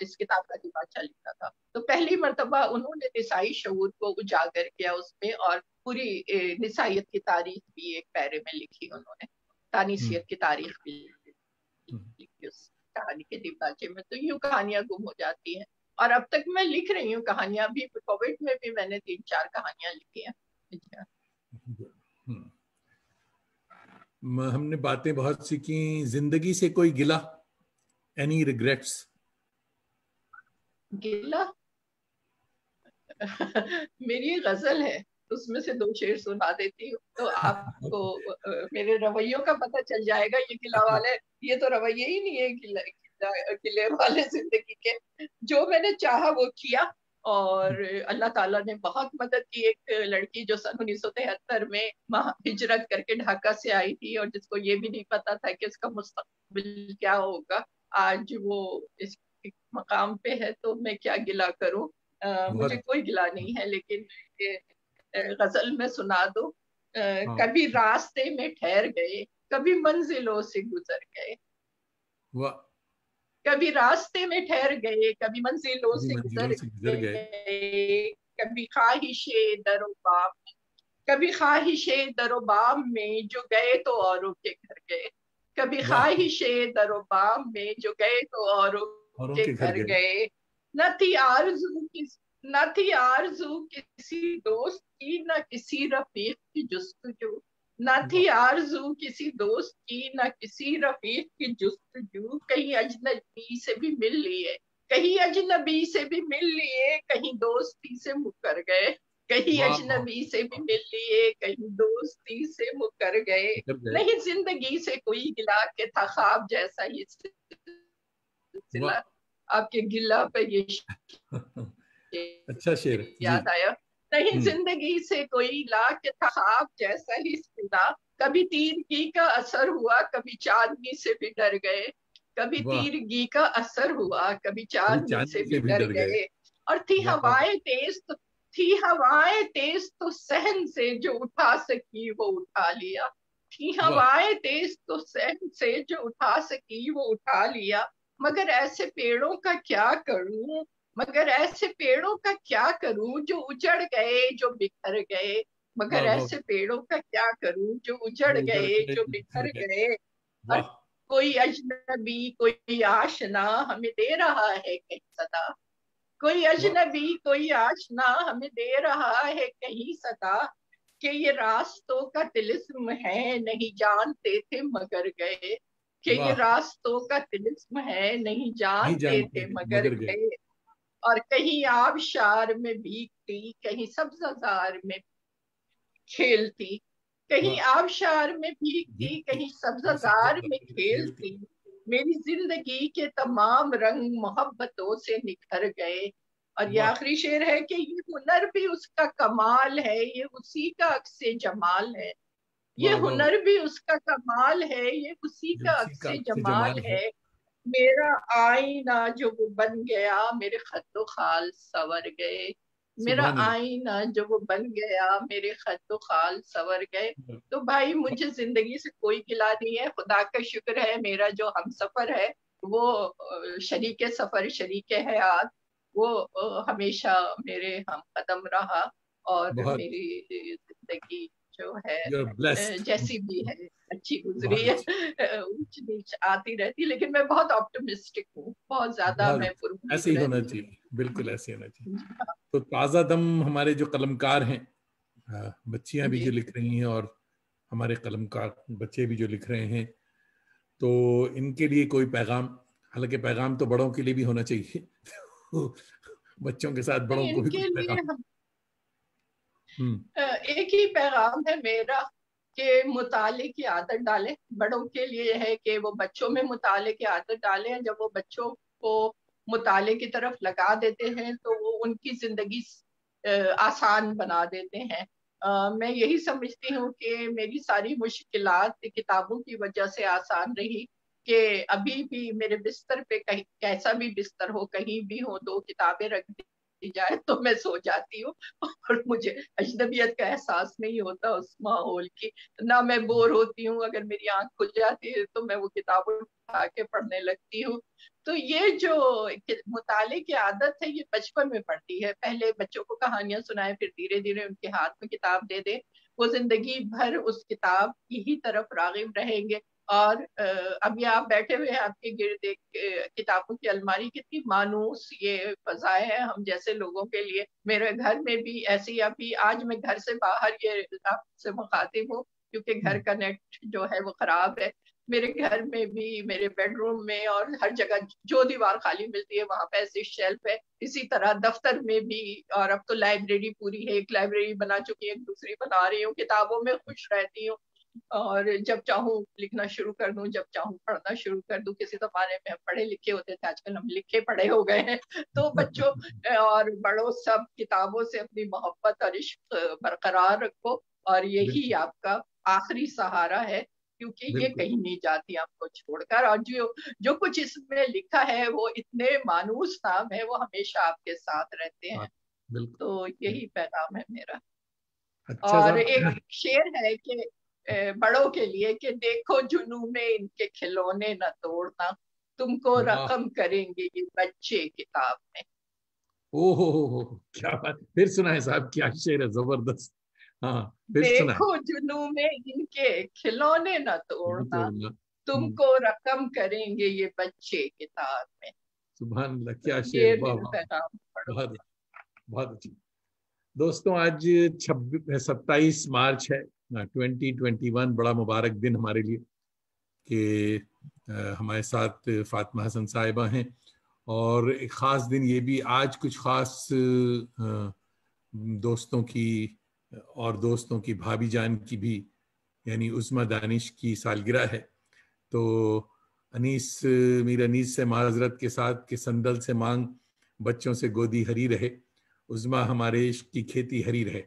اس کتاب کا دیباچہ لکھا تھا, تو پہلی مرتبہ انہوں نے نسائی شعور کو اجاگر کیا اس میں, اور پوری نسائیت کی تاریخ بھی ایک پیرے میں لکھی انہوں نے, تانیسیت کی تاریخ بھی لکھی اس کہانی کے دیباچے میں. تو یوں کہانیاں گم ہو جاتی ہیں, اور اب تک میں لکھ رہی ہوں کہانیاں بھی. کووڈ میں بھی میں نے 3-4 کہانیاں لکھی ہیں. ہم نے باتیں بہت سی کی. زندگی سے کوئی گلہ, اینی ریگریٹس؟ گلہ میری غزل ہے, اس میں سے 2 شعر سنا دیتی ہوں تو آپ کو میرے رویوں کا پتہ چل جائے گا. یہ گلہ والے, یہ تو رویے ہی نہیں ہے گلے والے زندگی کے. جو میں نے چاہا وہ کیا, اور اللہ تعالیٰ نے بہت مدد کی. ایک لڑکی جو سن 1973 میں ہجرت کر کے ڈھاکہ سے آئی تھی, اور جس کو یہ بھی نہیں پتا تھا کہ اس کا مستقبل کیا ہوگا, آج وہ اس مقام پہ ہے. تو میں کیا گلہ کروں, مجھے کوئی گلہ نہیں ہے. لیکن غزل میں سنا دو. کبھی راستے میں ٹھہر گئے, کبھی منزلوں سے گزر گئے. کبھی راستے میں ٹھہر گئے, کبھی منزلوں سے گزر گئے. کبھی خواہش در و بام, کبھی خواہش در و بام میں جو گئے تو اوروں کے گھر گئے. کبھی خواہش در و بام میں جو گئے تو اوروں کے گھر گئے. نہ تھی آرزو کسی دوست کی, نہ کسی رفیق کی جستجو. نہ تھی آرزو کسی دوست کی, نہ کسی رفیق کی جستجو. کہیں اجنبی سے بھی مل لیے, کہیں اجنبی سے بھی مل لیے, کہیں دوستی سے مکر گئے. کہیں اجنبی سے بھی مل لیے, کہیں دوستی سے مکر گئے. نہیں زندگی سے کوئی گلہ کہ تھا خواب جیسا ہی سلسلہ. آپ کے گلہ پہ یہ اچھا شعر یاد آیا. نہیں زندگی سے کوئی لا کہ تھا خواب جیسا ہی سنا، کبھی تیرگی کا اثر ہوا کبھی چاندنی سے بھی ڈر گئے، کبھی تیرگی کا اثر ہوا کبھی چاندنی سے بھی ڈر گئے، اور تھی ہوائیں تیز تو صحن سے جو اٹھا سکی وہ اٹھا لیا، تھی ہوائیں تیز تو صحن سے جو اٹھا سکی وہ اٹھا لیا، مگر ایسے پیڑوں کا کیا کروں، مگر ایسے پیڑوں کا کیا کروں جو اجڑ گئے جو بکھر گئے، مگر ایسے پیڑوں کا کیا کروں جو اجڑ گئے جو بکھر گئے، اور کوئی اجنبی کوئی آشنا ہمیں دے رہا ہے کہیں صدا، کوئی اجنبی کوئی آشنا ہمیں دے رہا ہے کہیں صدا، کہ یہ راستوں کا طلسم ہے نہیں جانتے تھے مگر گئے، کہ یہ راستوں کا طلسم ہے نہیں جانتے تھے مگر گئے، اور کہیں آبشار میں بھیگتی کہیں سبززار میں کھیلتی، کہیں آبشار میں بھیگتی کہیں سبززار میں کھیلتی، میری زندگی کے تمام رنگ محبتوں سے نکھر گئے، اور یہ آخری شعر ہے کہ یہ ہنر بھی اس کا کمال ہے، یہ اسی کا عکس جمال ہے، یہ ہنر بھی اس کا کمال ہے، یہ اسی کا عکس جمال ہے، میرا آئینہ جو وہ بن گیا میرے خط و خال سنور گئے، میرا آئینہ جو وہ بن گیا میرے خط و خال سنور گئے۔ تو بھائی مجھے زندگی سے کوئی گلہ نہیں ہے، خدا کا شکر ہے میرا جو ہم سفر ہے وہ شریک سفر شریک حیات وہ ہمیشہ میرے ہم قدم رہا، اور میری زندگی جو ہے جیسی بھی ہے اچھی گزری ہے، اونچ نیچ آتی رہتی، لیکن میں بہت آپٹمسٹک ہوں، بہت زیادہ میں ایسے ہی ہونا چاہیے، بالکل ایسے ہونا چاہیے۔ تو تازہ دم ہمارے جو قلمکار ہیں، بچیاں بھی جو لکھ رہی ہیں اور ہمارے قلمکار بچے بھی جو لکھ رہے ہیں، تو ان کے لیے کوئی پیغام، حالانکہ پیغام تو بڑوں کے لیے بھی ہونا چاہیے، بچوں کے ساتھ بڑوں کو بھی کچھ پیغام۔ ایک ہی پیغام ہے میرا کہ مطالعے کی عادت ڈالیں، بڑوں کے لیے ہے کہ وہ بچوں میں مطالعے کی عادت ڈالیں، جب وہ بچوں کو مطالعے کی طرف لگا دیتے ہیں تو وہ ان کی زندگی آسان بنا دیتے ہیں۔ میں یہی سمجھتی ہوں کہ میری ساری مشکلات کتابوں کی وجہ سے آسان رہی، کہ ابھی بھی میرے بستر پہ کہیں کیسا بھی بستر ہو کہیں بھی ہو دو کتابیں رکھ دی جائے تو میں سو جاتی ہوں، اور مجھے اجنبیت کا احساس نہیں ہوتا اس ماحول کی، نہ میں بور ہوتی ہوں، اگر میری آنکھ کھل جاتی ہے تو میں وہ کتاب اٹھا کے پڑھنے لگتی ہوں۔ تو یہ جو مطالعے کی عادت ہے یہ بچپن میں پڑتی ہے، پہلے بچوں کو کہانیاں سنائیں پھر دھیرے دھیرے ان کے ہاتھ میں کتاب دے دیں، وہ زندگی بھر اس کتاب کی ہی طرف راغب رہیں گے۔ اور ابھی آپ بیٹھے ہوئے ہیں، آپ کے گرد ایک کتابوں کی الماری، کتنی مانوس یہ فضائیں ہیں ہم جیسے لوگوں کے لیے۔ میرے گھر میں بھی ایسی، ابھی آج میں گھر سے باہر یہ آپ سے مخاطب ہوں کیونکہ گھر کا نیٹ جو ہے وہ خراب ہے، میرے گھر میں بھی میرے بیڈ روم میں اور ہر جگہ جو دیوار خالی ملتی ہے وہاں پہ ایسی شیلف ہے، اسی طرح دفتر میں بھی، اور اب تو لائبریری پوری ہے، ایک لائبریری بنا چکی ہے، ایک دوسری بنا رہی ہوں، کتابوں میں خوش رہتی ہوں، اور جب چاہوں لکھنا شروع کر دوں، جب چاہوں پڑھنا شروع کر دوں۔ کسی زمانے میں ہم پڑھے لکھے ہوتے تھے، آج کل ہم لکھے پڑھے ہو گئے ہیں۔ تو بچوں اور بڑوں سب کتابوں سے اپنی محبت اور عشق برقرار رکھو، اور یہی آپ کا آخری سہارا ہے، کیونکہ یہ کہیں نہیں جاتی آپ کو چھوڑ کر، اور جو کچھ اس میں لکھا ہے وہ اتنے مانوس نام ہے، وہ ہمیشہ آپ کے ساتھ رہتے ہیں۔ تو یہی پیغام ہے میرا۔ اور ایک شعر ہے کہ بڑوں کے لیے کہ دیکھو جنوں میں ان کے کھلونے نہ توڑنا، تم کو رقم کریں گے یہ بچے کتاب میں۔ کیا بات، پھر سنائیں صاحب، کیا شعر ہے، زبردست۔ ہاں دیکھو جنوں میں ان کے کھلونے نہ توڑنا، تم کو رقم کریں گے یہ بچے کتاب میں۔ سبحان اللہ، کیا شعر، بہت بہت اچھی۔ دوستوں آج 27 مارچ ہے 2021، بڑا مبارک دن ہمارے لیے کہ ہمارے ساتھ فاطمہ حسن صاحبہ ہیں، اور ایک خاص دن یہ بھی، آج کچھ خاص دوستوں کی اور دوستوں کی بھابھی جان کی بھی، یعنی عظمیٰ دانش کی سالگرہ ہے، تو انیس، میر انیس سے معذرت کے ساتھ کہ سندل سے مانگ بچوں سے گودی ہری رہے، عظما ہمارے عشق کی کھیتی ہری رہے.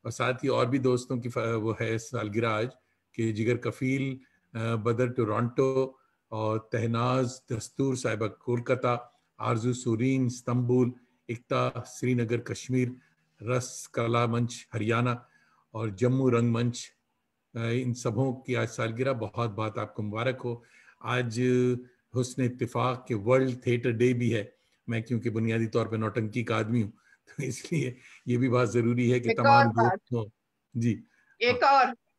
اور ساتھ ہی اور بھی دوستوں کی وہ ہے سالگرہ آج کہ جگر کفیل بدر ٹورانٹو اور تہناز دستور صاحبہ کولکتہ، آرزو سورین استنبول، اکتا سری نگر کشمیر، رس کلا منچ ہریانہ اور جموں رنگ منچ، ان سبوں کی آج سالگرہ. بہت بہت آپ کو مبارک ہو. آج حسن اتفاق کے ورلڈ تھیٹر ڈے بھی ہے. میں کیونکہ بنیادی طور پہ نوٹنکی کا آدمی ہوں تو اس لیے یہ بھی بات ضروری ہے کہ ایک اور تمام بات، دوست ہوں. جی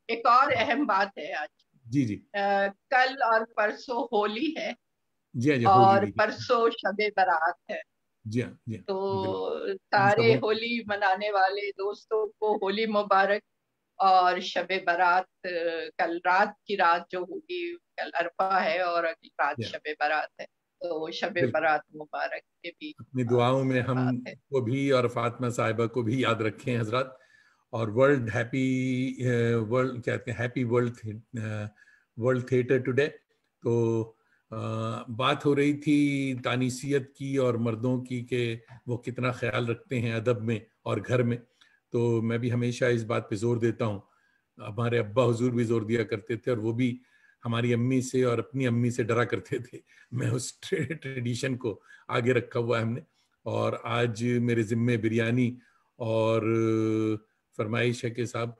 ایک اور اہم بات ہے آج. جی جی کل اور پرسوں ہولی ہے، جی ہاں جی ہولی اور بھی. پرسوں شب برات ہے. جی ہاں جی ہاں تو بالکل. ان سارے سبوں ہولی منانے والے دوستوں کو ہولی مبارک. اور شب برات کل رات کی رات جو ہوگی، کل عرفہ ہے اور اگلی رات شب برات ہے، تو شب بالکل برات مبارک کے بھی اپنی دعاؤں میں ہم بات ہے. کو بھی اور فاطمہ صاحبہ کو بھی یاد رکھیں حضرات. اور ورلڈ ورلڈ کہتے ہیں ہیپی ورلڈ تھیٹر ٹوڈے. تو بات ہو رہی تھی تانیسیت کی اور مردوں کی کہ وہ کتنا خیال رکھتے ہیں ادب میں اور گھر میں. تو میں بھی ہمیشہ اس بات پہ زور دیتا ہوں. ہمارے ابا حضور بھی زور دیا کرتے تھے اور وہ بھی ہماری امی سے اور اپنی امی سے ڈرا کرتے تھے. میں اس ٹریڈیشن کو آگے رکھا ہوا ہے ہم نے. اور آج میرے ذمے بریانی اور فرمائش ہے کہ صاحب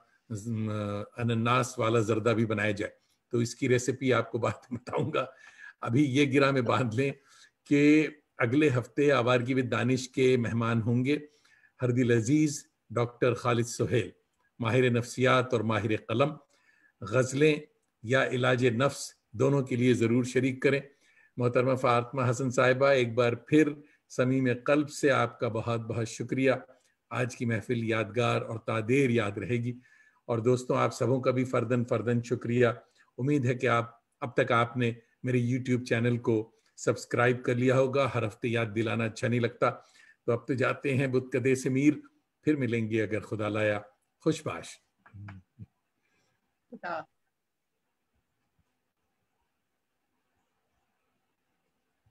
انناس والا زردہ بھی بنایا جائے. تو اس کی ریسیپی آپ کو بعد میں بتاؤں گا. ابھی یہ گرہ میں باندھ لیں کہ اگلے ہفتے آوارگی ود دانش کے مہمان ہوں گے ہردل عزیز ڈاکٹر خالد سہیل، ماہر نفسیات اور ماہر قلم. غزلیں یا علاج نفس دونوں کے لیے ضرور شریک کریں. محترمہ فاطمہ حسن صاحبہ، ایک بار پھر صمیم قلب سے آپ کا بہت بہت شکریہ. آج کی محفل یادگار اور تادیر یاد رہے گی. اور دوستوں آپ سبوں کا بھی فردن شکریہ. امید ہے کہ اب تک آپ نے میرے یوٹیوب چینل کو سبسکرائب کر لیا ہوگا. ہر ہفتے یاد دلانا اچھا نہیں لگتا. تو اب تو جاتے ہیں بت کدے سے میر. پھر ملیں گے اگر خدا لایا. خوش باش.